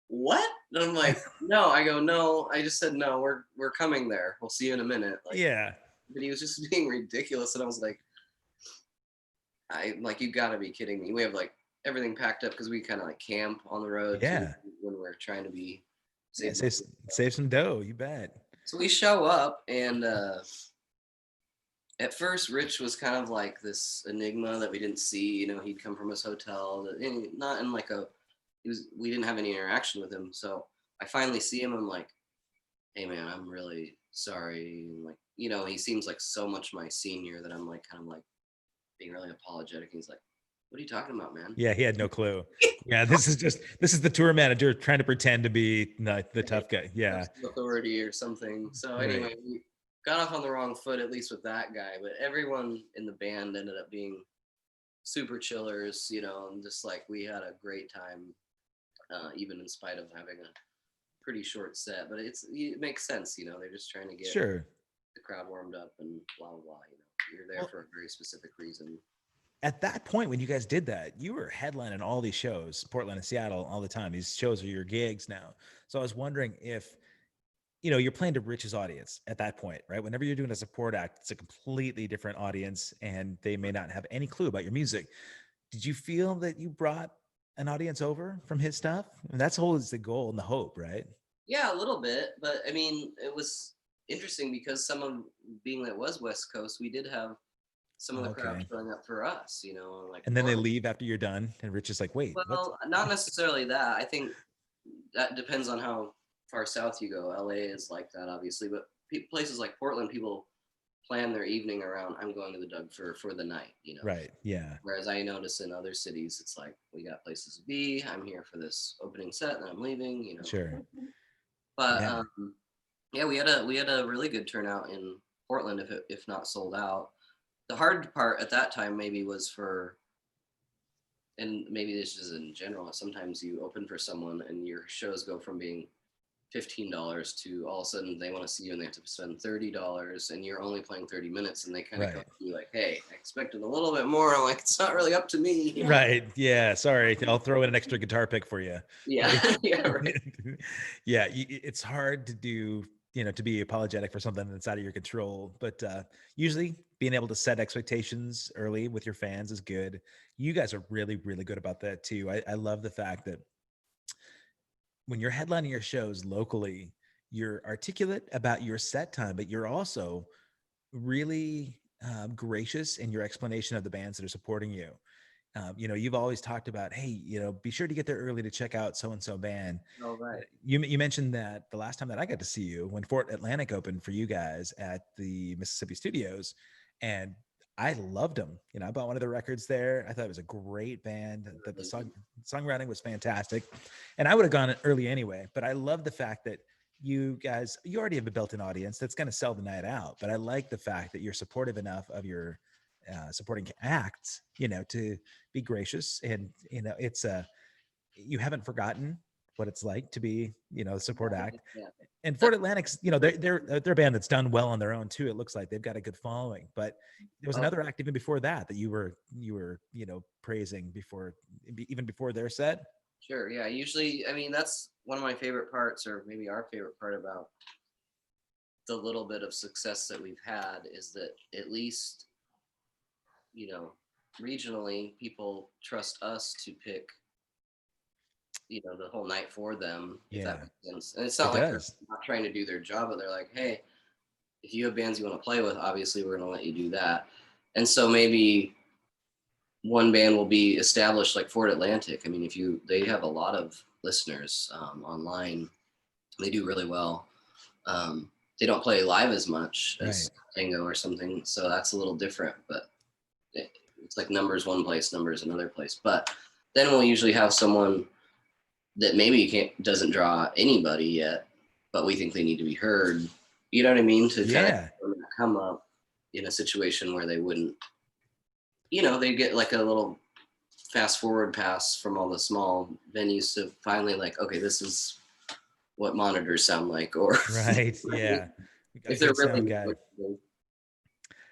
[SPEAKER 2] "What?" And I'm like, "No." I go, "No, I just said no. We're coming there. We'll see you in a minute."
[SPEAKER 1] Yeah.
[SPEAKER 2] But he was just being ridiculous, and I was like, "You got to be kidding me." We have everything packed up because we kind of camp on the road.
[SPEAKER 1] Yeah.
[SPEAKER 2] Too, when we're trying to be
[SPEAKER 1] save some dough. You bet. So
[SPEAKER 2] we show up, and at first, Rich was kind of like this enigma that we didn't see. He'd come from his hotel, not in we didn't have any interaction with him. So I finally see him. I'm like, "Hey man, I'm really sorry." And he seems like so much my senior that I'm kind of being really apologetic. He's like, "What are you talking about, man?"
[SPEAKER 1] Yeah, he had no clue. Yeah, this is the tour manager trying to pretend to be the tough guy. Yeah.
[SPEAKER 2] Authority or something. So anyway, we got off on the wrong foot, at least with that guy. But everyone in the band ended up being super chillers, and just we had a great time. Even in spite of having a pretty short set, but it makes sense, they're just trying to get the crowd warmed up and blah blah blah. You're there for a very specific reason.
[SPEAKER 1] At that point, when you guys did that, you were headlining all these shows, Portland and Seattle, all the time. These shows are your gigs now. So I was wondering if, you're playing to Rich's audience at that point, right? Whenever you're doing a support act, it's a completely different audience, and they may not have any clue about your music. Did you feel that you brought an audience over from his stuff? And that's always the goal and the hope, right?
[SPEAKER 2] Yeah, a little bit. But I mean, it was interesting because some of being that was West Coast, we did have some of the crowd showing up for us,
[SPEAKER 1] and then they leave after you're done, and Rich is like, "Wait."
[SPEAKER 2] Well, not necessarily that. I think that depends on how far south you go. LA is like that, obviously, but places like Portland, people plan their evening around, I'm going to the Doug for the night,
[SPEAKER 1] Right. Yeah.
[SPEAKER 2] Whereas I notice in other cities, it's we got places to be. I'm here for this opening set, then I'm leaving,
[SPEAKER 1] Sure.
[SPEAKER 2] But yeah, we had a really good turnout in Portland, if not sold out. The hard part at that time maybe was and maybe this is in general, sometimes you open for someone and your shows go from being $15 to all of a sudden they want to see you and they have to spend $30 and you're only playing 30 minutes and they kind of come to you like, "Hey, I expected a little bit more." I'm like, "It's not really up to me."
[SPEAKER 1] Right. Yeah. Sorry. I'll throw in an extra guitar pick for you.
[SPEAKER 2] Yeah. Yeah. Right.
[SPEAKER 1] Yeah. It's hard to do, to be apologetic for something that's out of your control, but usually being able to set expectations early with your fans is good. You guys are really, really good about that too. I love the fact that when you're headlining your shows locally, you're articulate about your set time, but you're also really gracious in your explanation of the bands that are supporting you. you've always talked about, hey, be sure to get there early to check out so and so band.
[SPEAKER 2] Oh, right.
[SPEAKER 1] You mentioned that the last time that I got to see you, when Fort Atlantic opened for you guys at the Mississippi Studios, and I loved them. I bought one of the records there. I thought it was a great band. That the songwriting was fantastic, and I would have gone early anyway. But I love the fact that you guys, you already have a built-in audience that's going to sell the night out. But I like the fact that you're supportive enough of your supporting acts, to be gracious, and it's you haven't forgotten what it's like to be, a support act.
[SPEAKER 2] Yeah.
[SPEAKER 1] And Fort Atlantic's, they're a band that's done well on their own too. It looks like they've got a good following. But there was another act even before that you were praising even before their set.
[SPEAKER 2] Sure. Yeah. Usually, I mean, that's one of my favorite parts, or maybe our favorite part about the little bit of success that we've had, is that at least, regionally, people trust us to pick, the whole night for them. If that makes sense. And it's not like they're not trying to do their job, but they're like, hey, if you have bands you want to play with, obviously we're going to let you do that. And so maybe one band will be established, like Fort Atlantic. I mean, they have a lot of listeners online. They do really well. They don't play live as much as Tango or something, so that's a little different. But it's like numbers one place, numbers another place. But then we'll usually have someone that maybe doesn't draw anybody yet, but we think they need to be heard. You know what I mean? To kind of come up in a situation where they wouldn't, they get like a little fast forward pass from all the small venues to finally like, okay, this is what monitors sound like, or
[SPEAKER 1] right. Yeah.
[SPEAKER 2] If they're really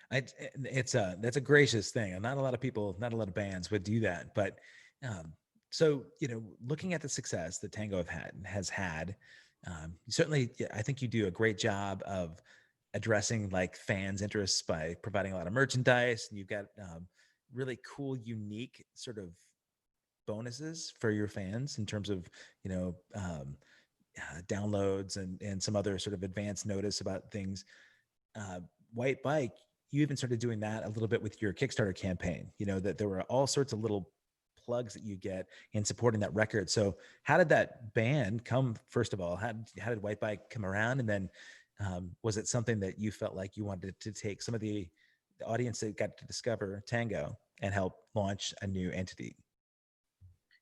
[SPEAKER 1] that's a gracious thing. And not a lot of bands would do that. But so, looking at the success that Tango has had, certainly, I think you do a great job of addressing like fans' interests by providing a lot of merchandise. And you've got really cool, unique sort of bonuses for your fans in terms of, downloads and some other sort of advanced notice about things. White Bike, you even started doing that a little bit with your Kickstarter campaign, that there were all sorts of little plugs that you get in supporting that record. So how did that band come, first of all? How did White Bike come around? And then was it something that you felt like you wanted to take some of the audience that got to discover Tango and help launch a new entity?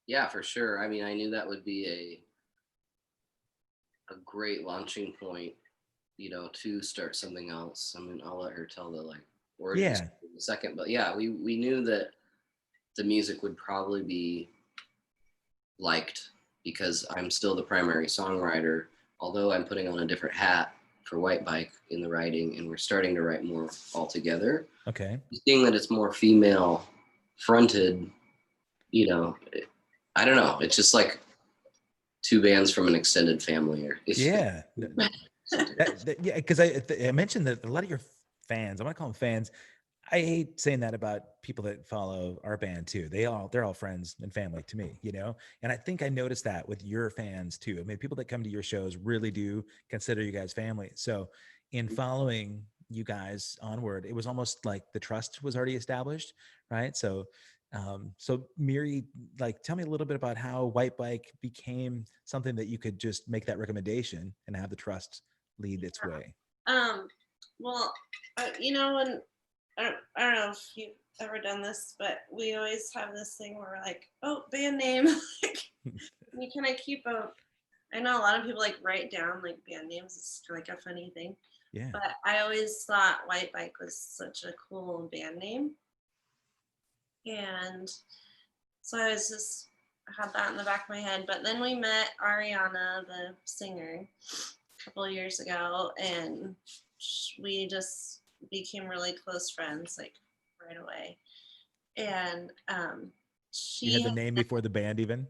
[SPEAKER 2] Yeah, for sure. I mean, I knew that would be a great launching point, to start something else. I mean, I'll let her tell the origin in a second, but yeah, we knew that the music would probably be liked because I'm still the primary songwriter, although I'm putting on a different hat for White Bike in the writing, and we're starting to write more all together.
[SPEAKER 1] Okay.
[SPEAKER 2] Seeing that it's more female fronted, I don't know. It's just like two bands from an extended family.
[SPEAKER 1] Yeah. Yeah, because I mentioned that a lot of your fans, I want to call them fans. I hate saying that about people that follow our band too. They're all friends and family to me, and I think I noticed that with your fans too. I mean, people that come to your shows really do consider you guys family. So in following you guys onward, it was almost like the trust was already established, right? So Miri, tell me a little bit about how White Bike became something that you could just make that recommendation and have the trust lead its way.
[SPEAKER 3] Well, when I don't know if you've ever done this, but we always have this thing where we're like, oh, band name. You kind of keep I know a lot of people write down band names. It's like a funny thing.
[SPEAKER 1] Yeah.
[SPEAKER 3] But I always thought White Bike was such a cool band name. And so I had that in the back of my head. But then we met Ariana, the singer, a couple of years ago, and we just became really close friends right away. And
[SPEAKER 1] you had the name before the band even?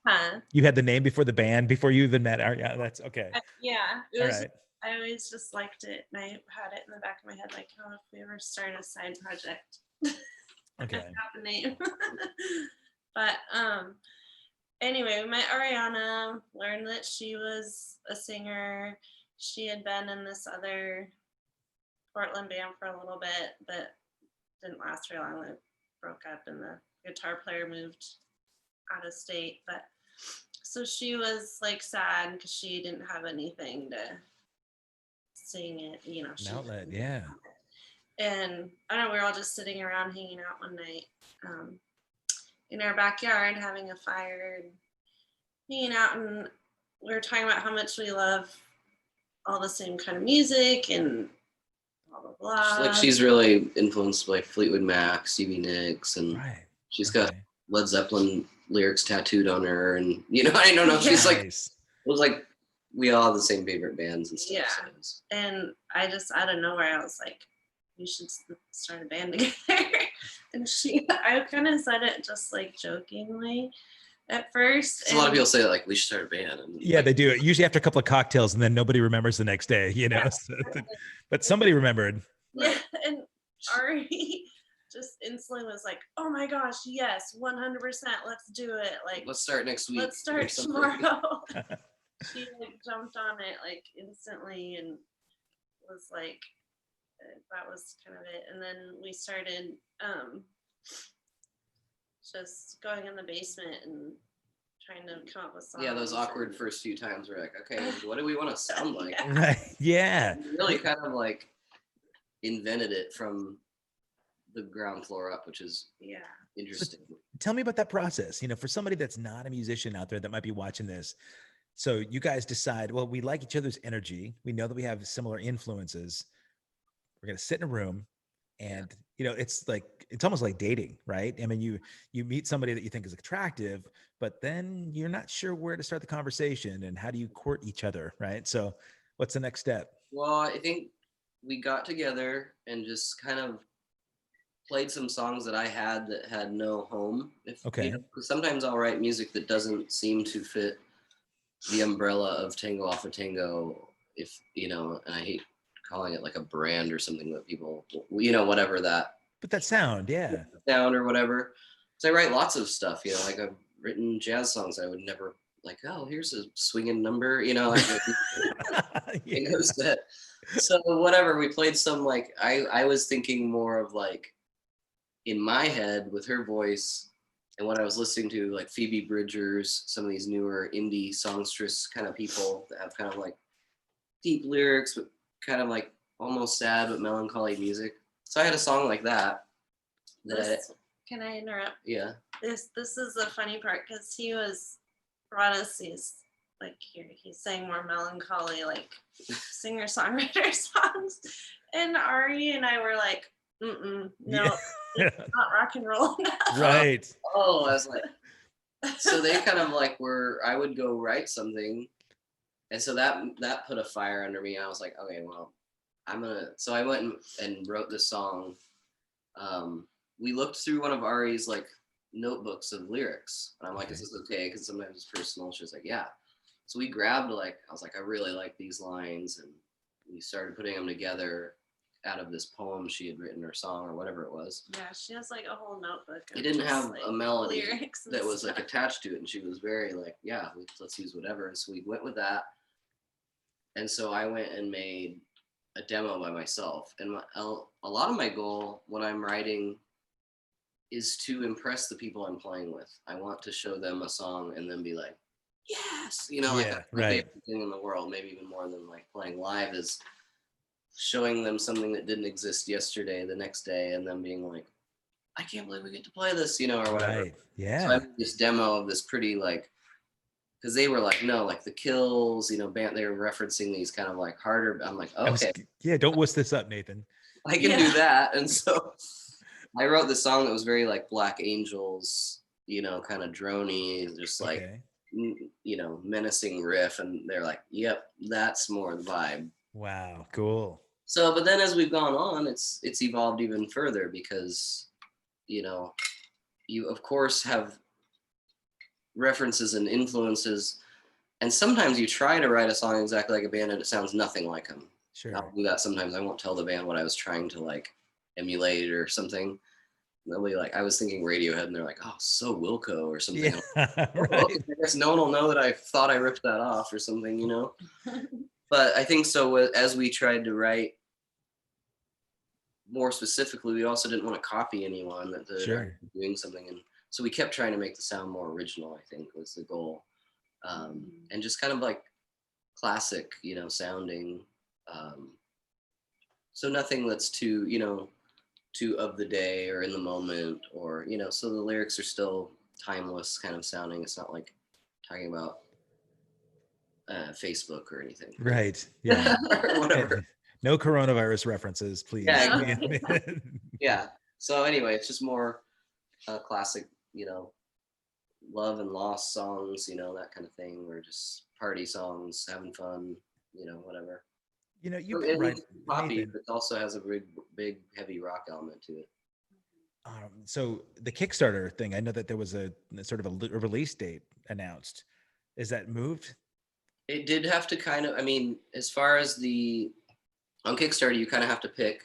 [SPEAKER 3] Huh?
[SPEAKER 1] You had the name before the band before you even met Ariana? That's okay.
[SPEAKER 3] Yeah. It
[SPEAKER 1] all
[SPEAKER 3] was,
[SPEAKER 1] right.
[SPEAKER 3] I always just liked it, and I had it in the back of my head if we ever start a side project.
[SPEAKER 1] Okay.
[SPEAKER 3] I got the name. But anyway, we met Ariana, learned that she was a singer. She had been in this other Portland band for a little bit, but didn't last very long. It broke up in the guitar player moved out of state, but so she was like sad because she didn't have anything to sing it, you know.
[SPEAKER 1] An outlet, yeah.
[SPEAKER 3] And I don't know, we were all just sitting around hanging out one night in our backyard having a fire and hanging out, and we were talking about how much we love all the same kind of music and blah blah blah.
[SPEAKER 2] Like she's really influenced by Fleetwood Mac, Stevie Nicks, and she's got Led Zeppelin lyrics tattooed on her, and you know, I don't know. She's like, it was like we all have the same favorite bands and stuff.
[SPEAKER 3] Yeah, so and I just out of nowhere I was like, we should start a band together. And I kind of said it just like jokingly at first.
[SPEAKER 2] A lot of people say like we should start a band. And
[SPEAKER 1] yeah, they do it usually after a couple of cocktails, and then nobody remembers the next day, you know. So, but somebody remembered.
[SPEAKER 3] Yeah, and Ari just instantly was like, "Oh my gosh, yes, 100%, let's do it! Like,
[SPEAKER 2] let's start next week.
[SPEAKER 3] Let's start tomorrow." She like jumped on it like instantly and was like, that was kind of it. And then we started just going in the basement and trying to come up with songs.
[SPEAKER 2] Yeah, those awkward first few times we're like, okay, what do we want to sound like?
[SPEAKER 1] Right. Yeah.
[SPEAKER 2] We really kind of like invented it from the ground floor up, which is interesting.
[SPEAKER 1] But tell me about that process. You know, for somebody that's not a musician out there that might be watching this. So you guys decide, well, we like each other's energy. We know that we have similar influences. We're going to sit in a room and, you know, it's almost like dating, right? I mean, you meet somebody that you think is attractive, but then you're not sure where to start the conversation and how do you court each other, right? So what's the next step?
[SPEAKER 2] Well, I think we got together and just kind of played some songs that I had that had no home. You know, 'cause sometimes I'll write music that doesn't seem to fit the umbrella of Tango Alpha Tango, if, you know, and I hate calling it like a brand or something that people, you know, whatever that.
[SPEAKER 1] But that sound,
[SPEAKER 2] sound or whatever. So I write lots of stuff, you know, like I've written jazz songs I would never like, oh, here's a swinging number, you know, like you know, so whatever, we played some, like I was thinking more of like in my head with her voice. And when I was listening to like Phoebe Bridgers, some of these newer indie songstress kind of people that have kind of like deep lyrics, but kind of like almost sad but melancholy music. So I had a song like that.
[SPEAKER 3] Can I interrupt?
[SPEAKER 2] Yeah.
[SPEAKER 3] This is the funny part because he brought us these like he sang more melancholy like singer-songwriter songs, and Ari and I were like, no, it's not rock and roll now.
[SPEAKER 1] Right.
[SPEAKER 2] Oh, I was like, so they kind of like I would go write something, and so that put a fire under me, and I was like, okay, well, so I went and wrote this song. We looked through one of Ari's like notebooks of lyrics, and I'm like, is this okay? Because sometimes it's personal. She was like, yeah. So we grabbed I was like, I really like these lines, and we started putting them together out of this poem she had written, or song, or whatever it was.
[SPEAKER 3] Yeah, she has like a whole notebook.
[SPEAKER 2] It didn't have
[SPEAKER 3] like
[SPEAKER 2] a melody that was
[SPEAKER 3] stuff.
[SPEAKER 2] like attached to it, and she was very like, yeah, let's use whatever. And so we went with that. And so I went and made a demo by myself. And a lot of my goal when I'm writing is to impress the people I'm playing with. I want to show them a song and then be like, yes, you know, like the favorite thing in the world, maybe even more than like playing live, is showing them something that didn't exist yesterday, the next day, and them being like, I can't believe we get to play this, you know, or whatever.
[SPEAKER 1] Right. Yeah.
[SPEAKER 2] So I made this demo of this pretty like, because they were like, no, like the Kills, you know, band, they were referencing these kind of like harder. I'm like, okay.
[SPEAKER 1] Don't wuss this up, Nathan.
[SPEAKER 2] I can do that. And so I wrote this song that was very like Black Angels, you know, kind of droney, just like, you know, menacing riff. And they're like, yep, that's more the vibe.
[SPEAKER 1] Wow, cool.
[SPEAKER 2] So, but then as we've gone on, it's evolved even further because, you know, you of course have references and influences, and sometimes you try to write a song exactly like a band and it sounds nothing like them.
[SPEAKER 1] Sure.
[SPEAKER 2] I'll do that sometimes. I won't tell the band what I was trying to like emulate or something. They'll be like, I was thinking Radiohead, and they're like, oh, so Wilco or something.
[SPEAKER 1] Yeah, right.
[SPEAKER 2] Well, I guess no one will know that I thought I ripped that off or something, you know? But I think so as we tried to write more specifically, we also didn't want to copy anyone that they're doing something. And So we kept trying to make the sound more original, I think was the goal. And just kind of like classic, sounding. So nothing that's too, too of the day or in the moment, or, so the lyrics are still timeless kind of sounding. It's not like talking about Facebook or anything.
[SPEAKER 1] Right. Yeah.
[SPEAKER 2] Or whatever.
[SPEAKER 1] No coronavirus references, please.
[SPEAKER 2] Yeah, yeah. So anyway, it's just more classic, love and loss songs, that kind of thing, or just party songs, having fun, whatever.
[SPEAKER 1] You've been right.
[SPEAKER 2] Poppy, but it also has a big, heavy rock element to it.
[SPEAKER 1] So the Kickstarter thing, I know that there was a sort of a release date announced. Is that moved?
[SPEAKER 2] It did have to as far as on Kickstarter, you kind of have to pick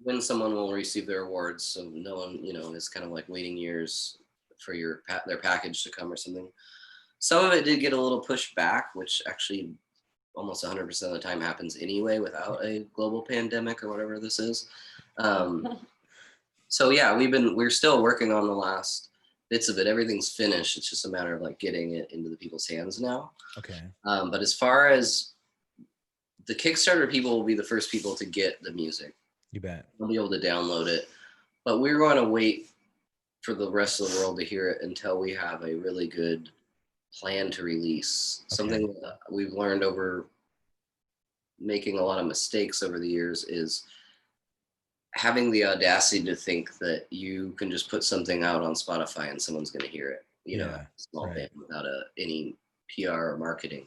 [SPEAKER 2] when someone will receive their awards. So no one, is kind of like waiting years for their package to come or something. Some of it did get a little pushed back, which actually almost 100% of the time happens anyway without a global pandemic or whatever this is. So yeah, we're still working on the last bits of it. Everything's finished. It's just a matter of like getting it into the people's hands now.
[SPEAKER 1] Okay.
[SPEAKER 2] But as far as the Kickstarter people will be the first people to get the music.
[SPEAKER 1] You bet.
[SPEAKER 2] They'll be able to download it. But we're going to wait for the rest of the world to hear it until we have a really good plan to release. Okay. Something that we've learned over making a lot of mistakes over the years is having the audacity to think that you can just put something out on Spotify and someone's going to hear it, small band without any PR or marketing.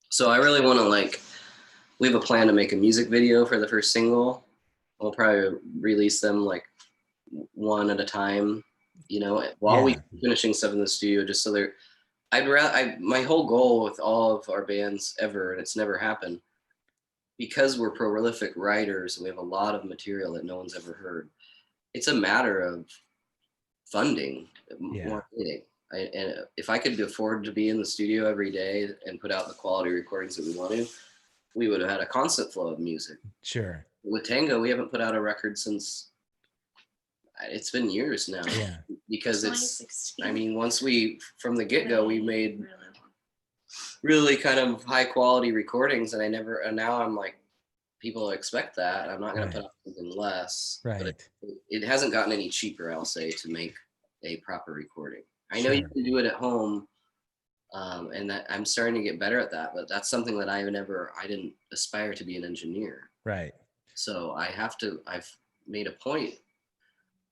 [SPEAKER 2] So I really want to we have a plan to make a music video for the first single. We'll probably release them like one at a time, while we finishing stuff in the studio, just so they're, my whole goal with all of our bands ever, and it's never happened, because we're prolific writers and we have a lot of material that no one's ever heard. It's a matter of funding, marketing. And if I could afford to be in the studio every day and put out the quality recordings that we wanted, we would have had a constant flow of music.
[SPEAKER 1] Sure.
[SPEAKER 2] With Tango, we haven't put out a record since, it's been years now.
[SPEAKER 1] Yeah.
[SPEAKER 2] Because once from the get-go, we made really kind of high quality recordings, and now I'm like, people expect that. I'm not going to put out something less.
[SPEAKER 1] Right.
[SPEAKER 2] But it hasn't gotten any cheaper, I'll say, to make a proper recording. I know you can do it at home, and that I'm starting to get better at that, but that's something that I didn't aspire to be an engineer.
[SPEAKER 1] Right.
[SPEAKER 2] So I've made a point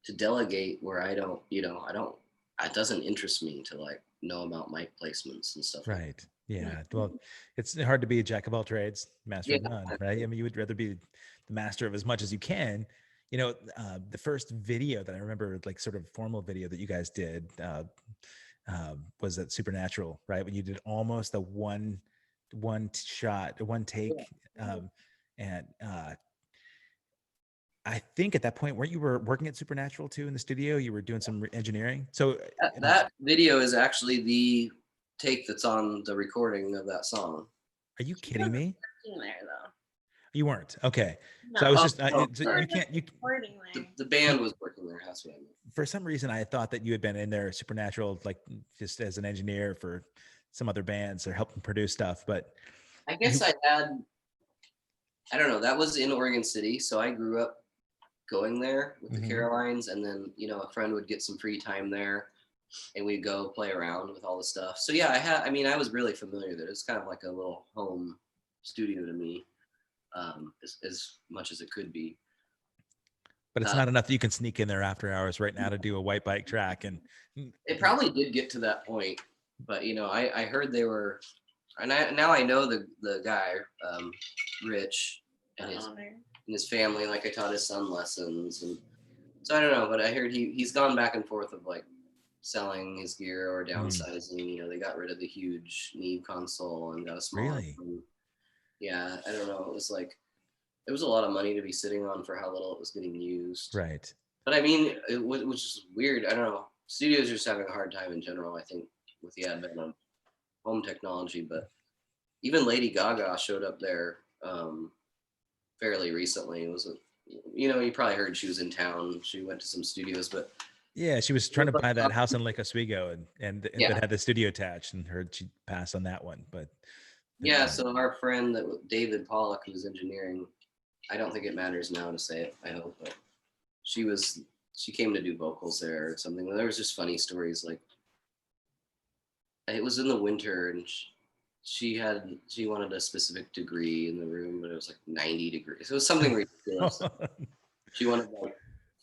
[SPEAKER 2] to delegate where I don't, it doesn't interest me to know about mic placements and stuff.
[SPEAKER 1] Right. Yeah. Well, it's hard to be a jack of all trades, master of none, right? I mean, you would rather be the master of as much as you can. The first video that I remember, sort of formal video that you guys did, was at Supernatural, right? When you did almost a one take. And I think at that point, weren't you working at Supernatural too in the studio? You were doing some engineering. So
[SPEAKER 2] that video is actually the take that's on the recording of that song.
[SPEAKER 1] Are you kidding me?
[SPEAKER 3] There, though.
[SPEAKER 1] You weren't. Okay.
[SPEAKER 3] No.
[SPEAKER 1] So I was just,
[SPEAKER 2] the band was working there. That's what I mean.
[SPEAKER 1] For some reason, I thought that you had been in there Supernatural, just as an engineer for some other bands or helping produce stuff. But
[SPEAKER 2] I guess I don't know. That was in Oregon City. So I grew up going there with the Carolines, and then, a friend would get some free time there and we'd go play around with all the stuff. So yeah, I was really familiar with it. It's kind of like a little home studio to me, as much as it could be.
[SPEAKER 1] But it's not enough that you can sneak in there after hours right now to do a white bike track. And
[SPEAKER 2] it probably did get to that point, but I heard they were, and now I know the guy, Rich, and his family. I taught his son lessons, and so I don't know, but I heard he's gone back and forth of selling his gear or downsizing. They got rid of the huge Neve console and got a small.
[SPEAKER 1] Really?
[SPEAKER 2] Yeah, I don't know. It was a lot of money to be sitting on for how little it was getting used.
[SPEAKER 1] Right.
[SPEAKER 2] But which is weird. I don't know. Studios are just having a hard time in general, I think, with the advent of home technology. But even Lady Gaga showed up there fairly recently. It was you probably heard she was in town. She went to some studios, but
[SPEAKER 1] Yeah, she was trying to buy that house in Lake Oswego and
[SPEAKER 2] Yeah.
[SPEAKER 1] that had the studio attached, and heard she passed on that one. But
[SPEAKER 2] Yeah, so our friend David Pollock, who's engineering, I don't think it matters now to say it, I hope, but she came to do vocals there or something. There was just funny stories, like it was in the winter and she wanted a specific degree in the room, but it was like 90 degrees. It was something ridiculous. She wanted like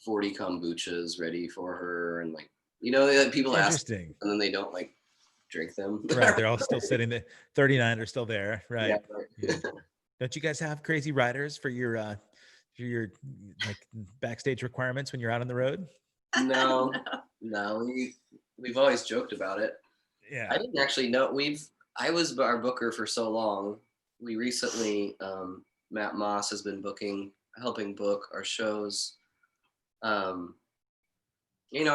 [SPEAKER 2] 40 kombuchas ready for her, and like, people ask and then they don't like drink them.
[SPEAKER 1] Right, they're all still sitting there. 39 are still there, right?
[SPEAKER 2] Yeah, right.
[SPEAKER 1] Yeah. Don't you guys have crazy riders for your like backstage requirements when you're out on the road?
[SPEAKER 2] No. We've always joked about it.
[SPEAKER 1] Yeah.
[SPEAKER 2] I didn't actually know I was our booker for so long. We recently, Matt Moss has been helping book our shows. I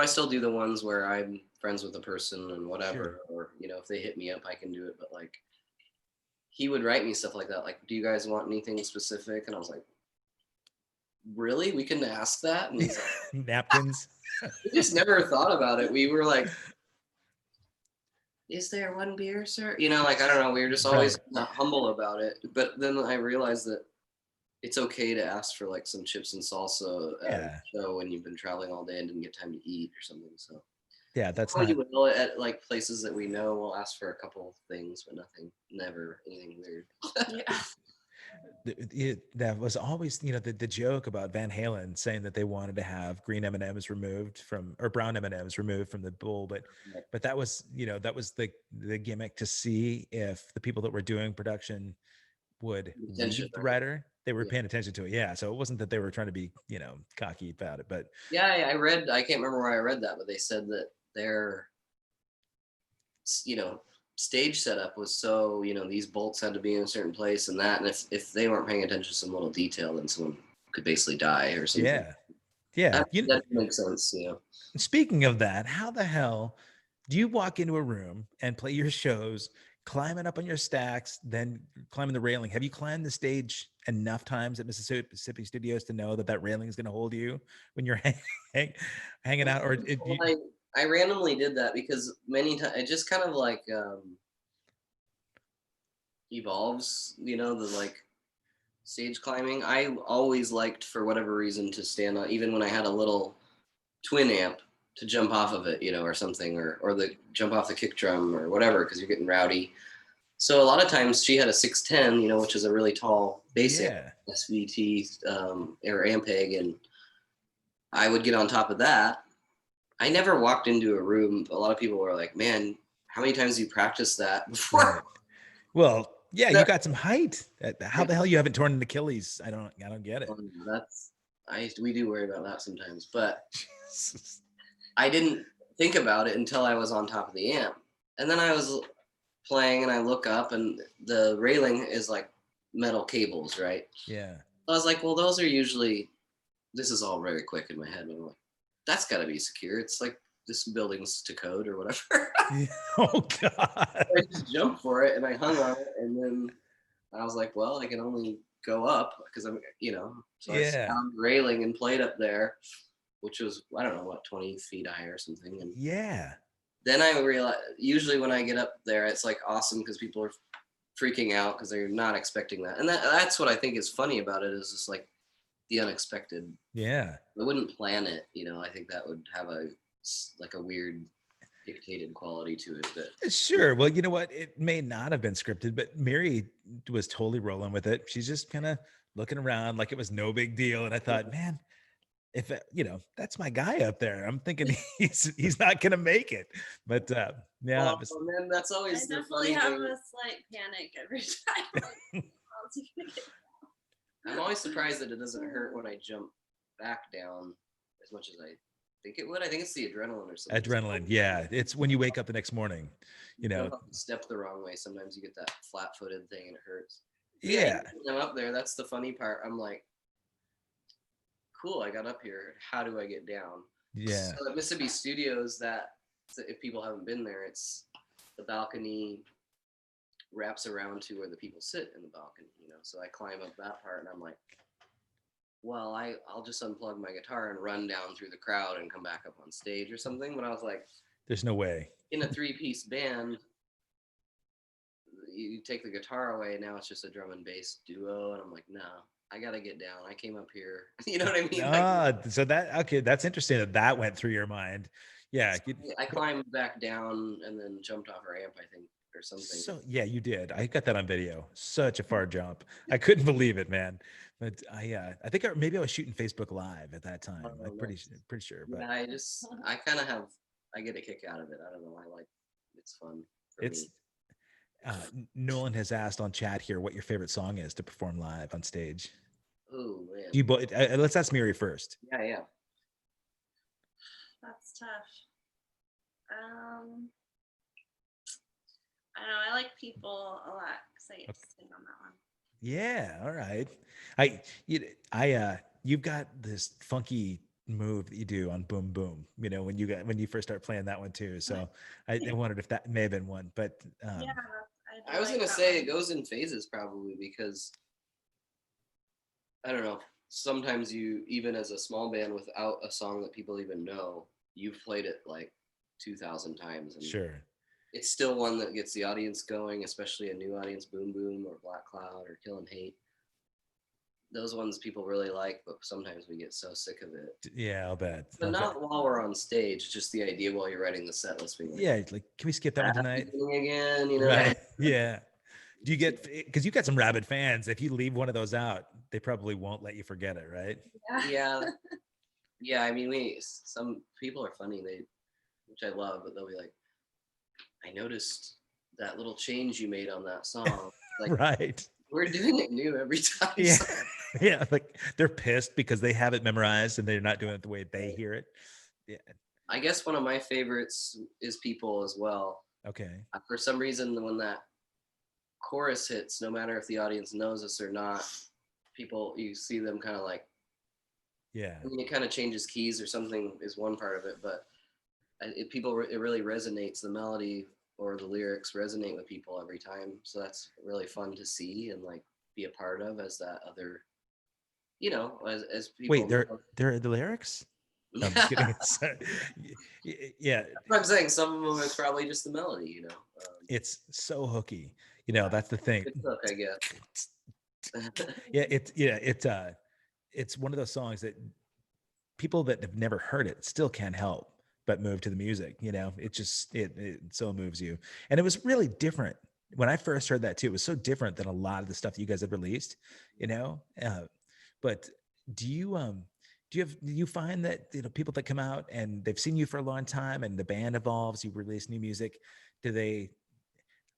[SPEAKER 2] still do the ones where I'm friends with a person and whatever, or if they hit me up, I can do it. But like, he would write me stuff like that, like, do you guys want anything specific? And I was like, really? We can ask that? And he's like,
[SPEAKER 1] napkins.
[SPEAKER 2] We just never thought about it. We were like, is there one beer, sir? Like, I don't know. We were just always humble about it. But then I realized that it's okay to ask for like some chips and salsa at a show when you've been traveling all day and didn't get time to eat or something. So
[SPEAKER 1] yeah, that's
[SPEAKER 2] not. You will at like places that we know. We'll ask for a couple of things, but never anything weird.
[SPEAKER 1] That was always, the joke about Van Halen saying that they wanted to have green M&Ms removed or brown M&Ms removed from the bowl, but that was, that was the gimmick to see if the people that were doing production would read the writer. They were paying attention to it. Yeah. So it wasn't that they were trying to be, cocky about it, but
[SPEAKER 2] yeah, I can't remember where I read that, but they said that their, stage setup was so, these bolts had to be in a certain place and that, and if they weren't paying attention to some little detail, then someone could basically die or something.
[SPEAKER 1] Yeah.
[SPEAKER 2] That makes sense.
[SPEAKER 1] Speaking of that, how the hell do you walk into a room and play your shows, climbing up on your stacks, then climbing the railing? Have you climbed the stage enough times at Mississippi Studios to know that railing is going to hold you when you're hanging out? Or
[SPEAKER 2] I randomly did that because many times it just kind of like evolves, the like stage climbing. I always liked, for whatever reason, to stand on, even when I had a little twin amp, to jump off of it, or something, or the jump off the kick drum or whatever, because you're getting rowdy. So a lot of times she had a 610, which is a really tall basic SVT or Ampeg, and I would get on top of that. I never walked into a room. A lot of people were like, "Man, how many times have you practiced that before?"
[SPEAKER 1] Right. Well, yeah, you got some height. How the hell you haven't torn an Achilles? I don't get it.
[SPEAKER 2] We do worry about that sometimes, but I didn't think about it until I was on top of the amp, and then I was playing and I look up and the railing is like metal cables, right?
[SPEAKER 1] Yeah.
[SPEAKER 2] I was like, well, those are usually. This is all very quick in my head, but I'm like, that's got to be secure. It's like this building's to code or whatever.
[SPEAKER 1] Oh God!
[SPEAKER 2] I just jumped for it and I hung on it, and then I was like, well, I can only go up because I'm, so I found the railing and played up there, which was, I don't know, what, 20 feet high or something. And then I realized, usually when I get up there, it's like awesome because people are freaking out because they're not expecting that, and that's what I think is funny about it, is just like the unexpected.
[SPEAKER 1] Yeah.
[SPEAKER 2] I wouldn't plan it, I think that would have a weird dictated quality to it. But
[SPEAKER 1] sure. Well, you know what? It may not have been scripted, but Miri was totally rolling with it. She's just kind of looking around like it was no big deal. And I thought, man, if that's my guy up there, I'm thinking he's not gonna make it. But
[SPEAKER 2] man, that's always
[SPEAKER 3] I definitely have a slight panic every time.
[SPEAKER 2] I'm always surprised that it doesn't hurt when I jump back down as much as I think it would. I think it's the adrenaline or something.
[SPEAKER 1] Adrenaline, yeah. It's when you wake up the next morning,
[SPEAKER 2] step the wrong way. Sometimes you get that flat-footed thing and it hurts.
[SPEAKER 1] Yeah.
[SPEAKER 2] I'm up there. That's the funny part. I'm like, cool, I got up here. How do I get down?
[SPEAKER 1] Yeah.
[SPEAKER 2] So at Mississippi Studios, if people haven't been there, it's the balcony wraps around to where the people sit in the balcony, so I climb up that part and I'm like, well, I'll just unplug my guitar and run down through the crowd and come back up on stage or something. But I was like,
[SPEAKER 1] There's no way.
[SPEAKER 2] in a 3-piece band, you take the guitar away, now it's just a drum and bass duo. And I'm like, no, I got to get down. I came up here. You know what I mean?
[SPEAKER 1] So okay, that's interesting that went through your mind. Yeah.
[SPEAKER 2] I climbed back down and then jumped off her amp, I think, or something.
[SPEAKER 1] So yeah, you did. I got that on video. Such a far jump. I couldn't believe it, man. But I think maybe I was shooting Facebook Live at that time. I'm pretty sure. But
[SPEAKER 2] yeah, I kind of I get a kick out of it. I don't know. It's fun for me.
[SPEAKER 1] Nolan has asked on chat here what your favorite song is to perform live on stage.
[SPEAKER 2] Oh man.
[SPEAKER 1] Do you let's ask Miri first.
[SPEAKER 2] Yeah.
[SPEAKER 3] That's tough. I don't know. I like People a lot because I get to sing on that one.
[SPEAKER 1] Yeah. All right. You've got this funky move that you do on Boom Boom, when you first start playing that one too. So I wondered if that may have been one, but
[SPEAKER 3] yeah,
[SPEAKER 2] I was gonna say it goes in phases probably, because I don't know, sometimes you, even as a small band without a song that people even know, you've played it like 2,000 times, and
[SPEAKER 1] sure,
[SPEAKER 2] it's still one that gets the audience going, especially a new audience. Boom Boom or Black Cloud or Kill and Hate, those ones people really like, but sometimes we get so sick of it.
[SPEAKER 1] Yeah, I'll bet.
[SPEAKER 2] But not while we're on stage, just the idea while you're writing the set list being like,
[SPEAKER 1] yeah, like, can we skip that one tonight
[SPEAKER 2] again,
[SPEAKER 1] right? Yeah. Do you get, because you got some rabid fans, if you leave one of those out, they probably won't let you forget it, right?
[SPEAKER 2] Yeah. I mean, some people are funny, which I love, but they'll be like, I noticed that little change you made on that song. Like,
[SPEAKER 1] right.
[SPEAKER 2] We're doing it new every time.
[SPEAKER 1] Yeah. Yeah. Like they're pissed because they have it memorized and they're not doing it the way they hear it. Yeah.
[SPEAKER 2] I guess one of my favorites is People as well.
[SPEAKER 1] Okay.
[SPEAKER 2] For some reason, when that chorus hits, no matter if the audience knows us or not, you see them kind of like,
[SPEAKER 1] yeah.
[SPEAKER 2] I mean, it kind of changes keys or something is one part of it, but it really resonates. The melody or the lyrics resonate with people every time. So that's really fun to see and like be a part of as that other, as people.
[SPEAKER 1] Wait, they're the lyrics? No, I'm just kidding. Yeah.
[SPEAKER 2] That's what I'm saying. Some of them it's probably just the melody,
[SPEAKER 1] it's so hooky. That's the thing.
[SPEAKER 2] Good hook, I guess.
[SPEAKER 1] It's one of those songs that people that have never heard it still can't help but move to the music. It just it so moves you. And it was really different when I first heard that too. It was so different than a lot of the stuff you guys have released, but do you find that people that come out and they've seen you for a long time and the band evolves, you release new music, do they,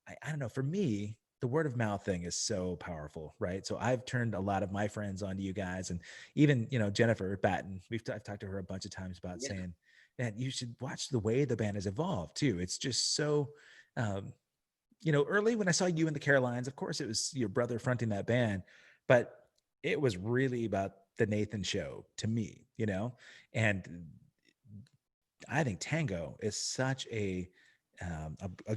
[SPEAKER 1] I don't know, for me, the word of mouth thing is so powerful, right? So I've turned a lot of my friends onto you guys, and even, Jennifer Batten, I've talked to her a bunch of times about saying, man, you should watch the way the band has evolved too. It's just so, early when I saw you in the Carolines, of course it was your brother fronting that band, but it was really about the Nathan show to me, and I think Tango is such a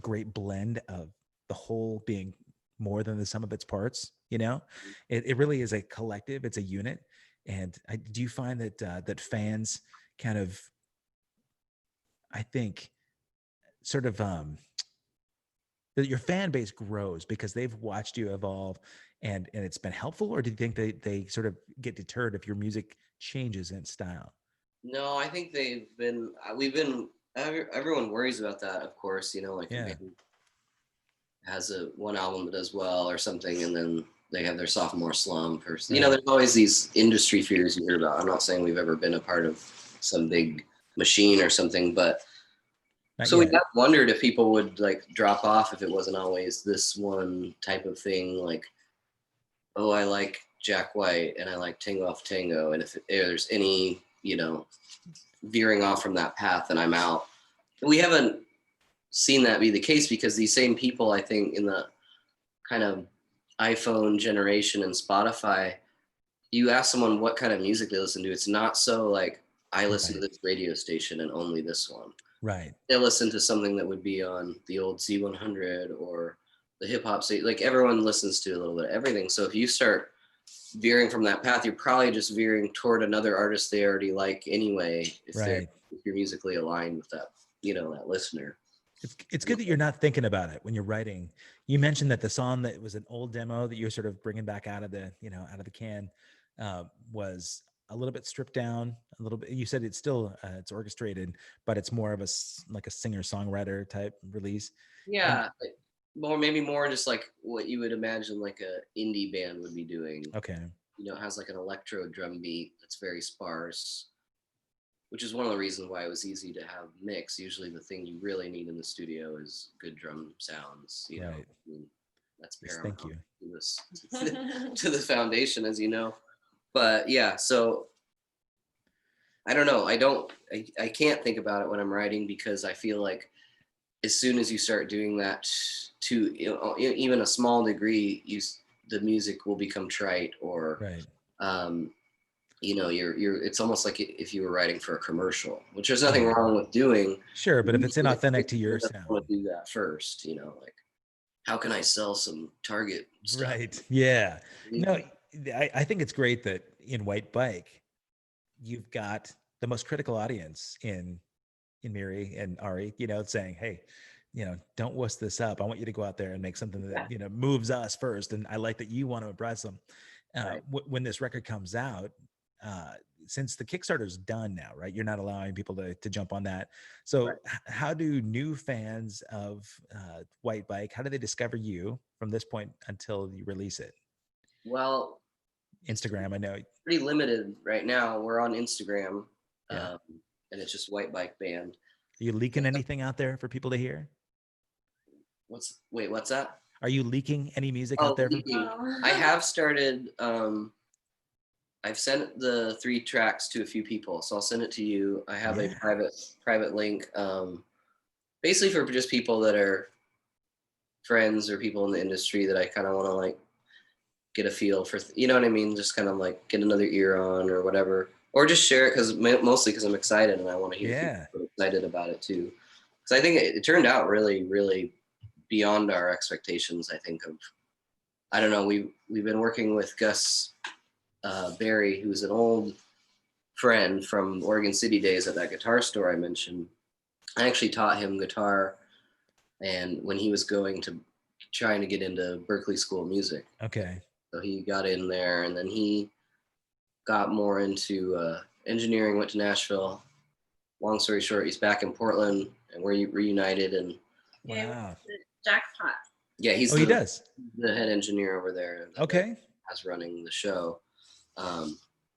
[SPEAKER 1] great blend of the whole being more than the sum of its parts. It really is a collective, it's a unit. And do you find that fans kind of, I think, sort of that your fan base grows because they've watched you evolve and it's been helpful? Or do you think they sort of get deterred if your music changes in style?
[SPEAKER 2] No, I think everyone worries about that, of course, like a band has one album that does well or something, and then they have their sophomore slump, or there's always these industry fears you hear about. I'm not saying we've ever been a part of some big machine or something, but we have wondered if people would like drop off if it wasn't always this one type of thing, like, oh, I like Jack White and I like Tango Alpha Tango, and if there's any veering off from that path, then I'm out. We haven't seen that be the case, because these same people, I think, in the kind of iPhone generation and Spotify, you ask someone what kind of music they listen to, it's not so like, I listen to this radio station and only this one.
[SPEAKER 1] Right.
[SPEAKER 2] They listen to something that would be on the old Z100 or the hip hop station. Like, everyone listens to a little bit of everything. So if you start veering from that path, you're probably just veering toward another artist they already like anyway, if
[SPEAKER 1] Right.
[SPEAKER 2] if you're musically aligned with that, that listener.
[SPEAKER 1] It's good that you're not thinking about it when you're writing. You mentioned that the song that was an old demo that you're sort of bringing back out of the, out of the can, was a little bit stripped down, a little bit. You said it's still it's orchestrated, but it's more of like a singer songwriter type release.
[SPEAKER 2] Yeah, maybe more just like what you would imagine like a indie band would be doing.
[SPEAKER 1] Okay.
[SPEAKER 2] It has like an electro drum beat that's very sparse, which is one of the reasons why it was easy to have mix. Usually the thing you really need in the studio is good drum sounds,
[SPEAKER 1] Right.
[SPEAKER 2] I mean, that's
[SPEAKER 1] Yes,
[SPEAKER 2] paramount
[SPEAKER 1] thank you.
[SPEAKER 2] to this, to the foundation, as you know. But yeah, so I don't know. I can't think about it when I'm writing, because I feel like as soon as you start doing that to even a small degree, the music will become trite, or
[SPEAKER 1] Right.
[SPEAKER 2] it's almost like if you were writing for a commercial, which there's nothing wrong with doing.
[SPEAKER 1] Sure, but if it's inauthentic to your sound.
[SPEAKER 2] I want to do that first, like, how can I sell some Target stuff?
[SPEAKER 1] Right. Yeah. No, I think it's great that in White Bike, you've got the most critical audience in Miri and Ari, saying, hey, don't wuss this up. I want you to go out there and make something that, moves us first. And I like that you want to impress them.
[SPEAKER 2] Right.
[SPEAKER 1] When this record comes out, since the Kickstarter's done now, right? You're not allowing people to jump on that. So
[SPEAKER 2] Right.
[SPEAKER 1] How do new fans of White Bike, how do they discover you from this point until you release it?
[SPEAKER 2] Well,
[SPEAKER 1] Instagram, I know.
[SPEAKER 2] pretty limited right now. We're on Instagram,
[SPEAKER 1] Yeah.
[SPEAKER 2] and it's just White Bike Band.
[SPEAKER 1] Are you leaking anything out there for people to hear?
[SPEAKER 2] What's that?
[SPEAKER 1] Are you leaking any music out there?
[SPEAKER 2] I have started. I've sent the 3 tracks to a few people, so I'll send it to you. I have a private link, basically for just people that are friends or people in the industry that I kind of want to like get a feel for. You know what I mean? Just kind of like get another ear on or whatever, or just share it mostly because I'm excited and I want to hear people excited about it too. Because I think it turned out really, really beyond our expectations. I don't know. We've been working with Gus Barry, who's an old friend from Oregon City days at that guitar store I mentioned. I actually taught him guitar, and when he was trying to get into Berklee School of Music.
[SPEAKER 1] Okay.
[SPEAKER 2] So he got in there, and then he got more into engineering, went to Nashville. Long story short, he's back in Portland, and we're reunited. And
[SPEAKER 1] wow,
[SPEAKER 3] jackpot.
[SPEAKER 2] Yeah, he does the head engineer over there.
[SPEAKER 1] Okay,
[SPEAKER 2] as running the show.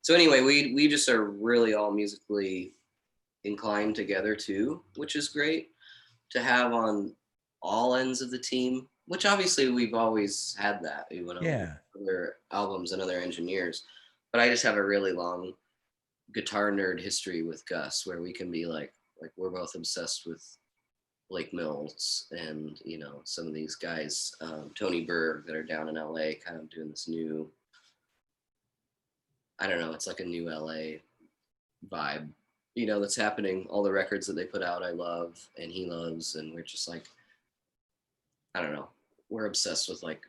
[SPEAKER 2] So anyway, we just are really all musically inclined together too, which is great to have on all ends of the team. Which obviously we've always had that, other albums and other engineers. But I just have a really long guitar nerd history with Gus, where we can be like we're both obsessed with Blake Mills and some of these guys, Tony Berg, that are down in LA, kind of doing this new, I don't know, it's like a new LA vibe, that's happening. All the records that they put out I love and he loves, and we're just like, I don't know, we're obsessed with like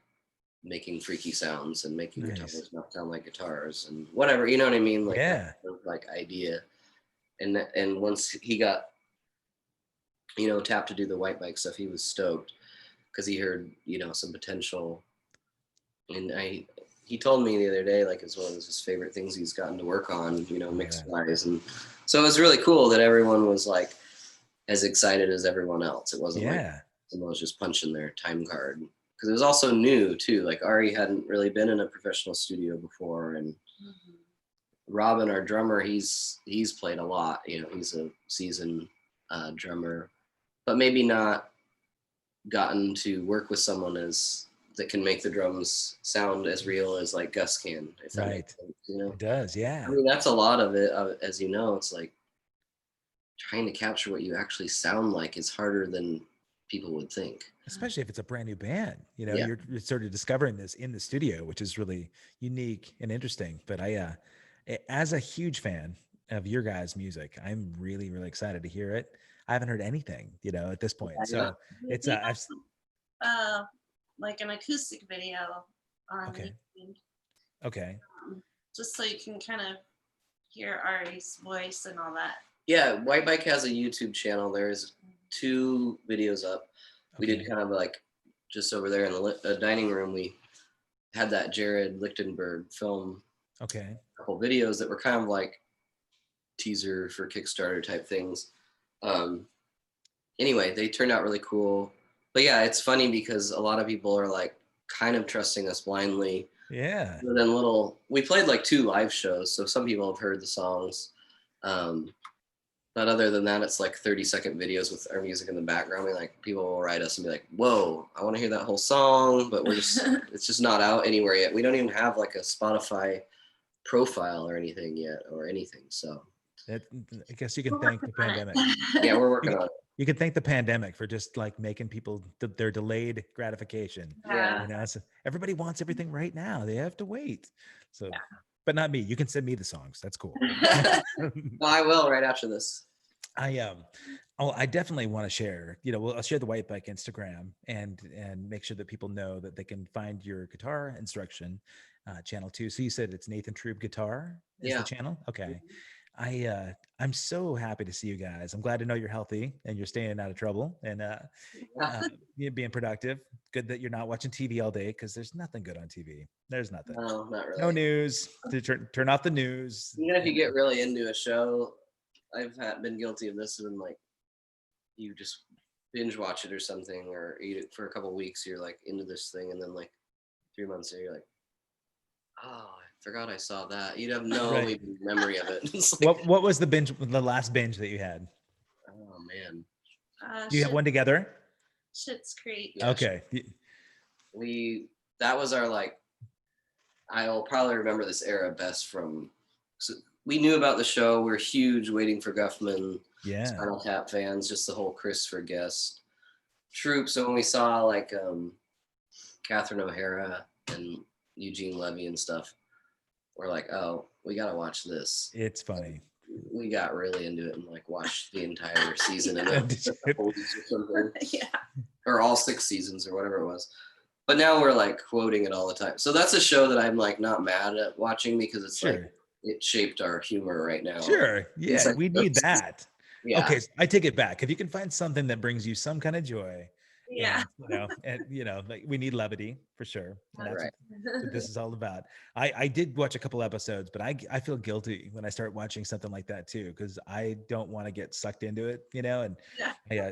[SPEAKER 2] making freaky sounds and making guitars not sound like guitars and whatever, you know what I mean? Like that kind of, like, idea. And once he got tapped to do the White Bike stuff, he was stoked because he heard some potential. And he told me the other day, like, it's one of his favorite things he's gotten to work on, mix wise. And so it was really cool that everyone was like as excited as everyone else. It wasn't like someone was just punching their time card, because it was also new too. Like Ari hadn't really been in a professional studio before, and Robin, our drummer, he's played a lot. He's a seasoned drummer, but maybe not gotten to work with someone that can make the drums sound as real as like Gus can. If that makes sense,
[SPEAKER 1] It does, yeah.
[SPEAKER 2] I mean, that's a lot of it. As you know, it's like trying to capture what you actually sound like is harder than people would think.
[SPEAKER 1] Especially if it's a brand new band, you're sort of discovering this in the studio, which is really unique and interesting. But as a huge fan of your guys' music, I'm really, really excited to hear it. I haven't heard anything, at this point. So it's
[SPEAKER 3] like an acoustic video on YouTube.
[SPEAKER 1] Okay.
[SPEAKER 3] Just so you can kind of hear Ari's voice and all that.
[SPEAKER 2] Yeah, White Bike has a YouTube channel. There's 2 videos up. We did
[SPEAKER 1] Okay.
[SPEAKER 2] kind of like just over there in the dining room. We had that Jared Lichtenberg film,
[SPEAKER 1] Okay.
[SPEAKER 2] a couple videos that were kind of like teaser for Kickstarter type things. Anyway, they turned out really cool. But yeah, it's funny because a lot of people are like kind of trusting us blindly.
[SPEAKER 1] Yeah.
[SPEAKER 2] And then we played like 2 live shows, so some people have heard the songs. But other than that, it's like 30-second videos with our music in the background. People will write us and be like, "Whoa, I want to hear that whole song," but it's just not out anywhere yet. We don't even have like a Spotify profile or anything yet, or anything. So
[SPEAKER 1] I guess you can thank the pandemic.
[SPEAKER 2] yeah, we're working on it.
[SPEAKER 1] You can thank the pandemic for just like making people their delayed gratification.
[SPEAKER 2] Yeah.
[SPEAKER 1] You know, so everybody wants everything right now. They have to wait. So,
[SPEAKER 3] Yeah.
[SPEAKER 1] but not me. You can send me the songs. That's cool.
[SPEAKER 2] Well, I will right after this.
[SPEAKER 1] I definitely want to share. You know, I'll share the White Bike Instagram and make sure that people know that they can find your guitar instruction channel too. So you said it's Nathan Trueb Guitar is the channel. Okay. I'm so happy to see you guys. I'm glad to know you're healthy and you're staying out of trouble and you're being productive. Good that you're not watching TV all day because there's nothing good on TV. There's nothing.
[SPEAKER 2] No, not really.
[SPEAKER 1] No news. Turn off the news.
[SPEAKER 2] Even if you get really into a show, I've been guilty of this, and like you just binge watch it or something, or eat it for a couple of weeks. You're like into this thing, and then like 3 months later, you're like, oh, I forgot I saw that. You'd have no
[SPEAKER 1] Right.
[SPEAKER 2] even memory of it. It's like,
[SPEAKER 1] What was the last binge that you had?
[SPEAKER 2] oh man,
[SPEAKER 1] Do you have one together?
[SPEAKER 3] Schitt's Creek.
[SPEAKER 2] Yeah,
[SPEAKER 1] Okay.
[SPEAKER 2] that was our like. I'll probably remember this era best from. So we knew about the show. We're huge Waiting for Guffman,
[SPEAKER 1] Yeah.
[SPEAKER 2] Spinal Tap fans. Just the whole Christopher Guest troop. So when we saw like Catherine O'Hara and Eugene Levy and stuff, we're like, oh, we gotta watch this.
[SPEAKER 1] It's funny.
[SPEAKER 2] We got really into it and like watched the entire season in a couple weeks or something.
[SPEAKER 3] Yeah.
[SPEAKER 2] Or all 6 seasons or whatever it was. But now we're like quoting it all the time. So that's a show that I'm like not mad at watching because it's like it shaped our humor right now.
[SPEAKER 1] Sure. Yeah,
[SPEAKER 2] like,
[SPEAKER 1] we need that.
[SPEAKER 2] Yeah.
[SPEAKER 1] Okay, so I take it back. If you can find something that brings you some kind of joy,
[SPEAKER 3] Yeah.
[SPEAKER 1] and like we need levity for sure. And that's
[SPEAKER 2] Right.
[SPEAKER 1] what this is all about. I did watch a couple episodes, but I feel guilty when I start watching something like that too, because I don't want to get sucked into it, and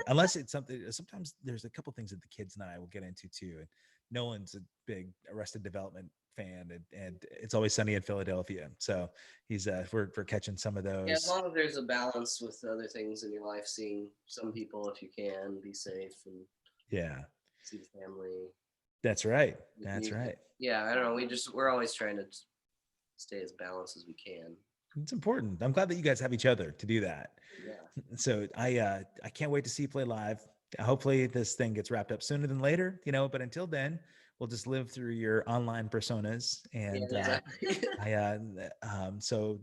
[SPEAKER 1] unless it's something. Sometimes there's a couple things that the kids and I will get into too. And Nolan's a big Arrested Development fan, and It's Always Sunny in Philadelphia. So he's we're catching some of those.
[SPEAKER 2] Yeah, as long as there's a balance with other things in your life, seeing some people if you can, be safe and see the family.
[SPEAKER 1] That's right. Right.
[SPEAKER 2] Yeah, I don't know. We're always trying to stay as balanced as we can.
[SPEAKER 1] It's important. I'm glad that you guys have each other to do that.
[SPEAKER 2] Yeah.
[SPEAKER 1] So I can't wait to see you play live. Hopefully this thing gets wrapped up sooner than later, but until then, we'll just live through your online personas. And so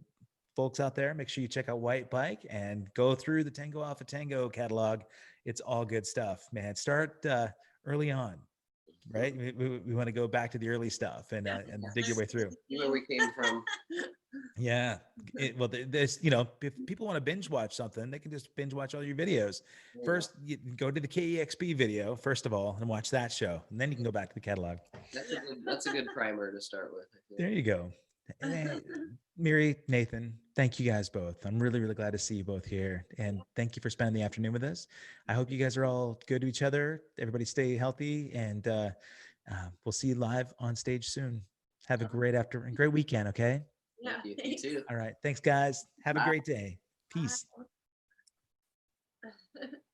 [SPEAKER 1] folks out there, make sure you check out White Bike and go through the Tango Alpha Tango catalog. It's all good stuff, man. Start early on, right? We want to go back to the early stuff and dig your way through.
[SPEAKER 2] Where we came from.
[SPEAKER 1] Yeah. There's, if people want to binge watch something, they can just binge watch all your videos.
[SPEAKER 2] Yeah.
[SPEAKER 1] First, you go to the KEXP video, first of all, and watch that show. And then you can go back to the catalog.
[SPEAKER 2] That's a good primer to start with. I think.
[SPEAKER 1] There you go. And, Miri, Nathan, thank you guys both. I'm really, really glad to see you both here. And thank you for spending the afternoon with us. I hope you guys are all good to each other. Everybody stay healthy. And we'll see you live on stage soon. Have a great weekend, okay?
[SPEAKER 3] Yeah.
[SPEAKER 2] You too.
[SPEAKER 1] All right. Thanks, guys. Have a great day. Peace.
[SPEAKER 3] Bye.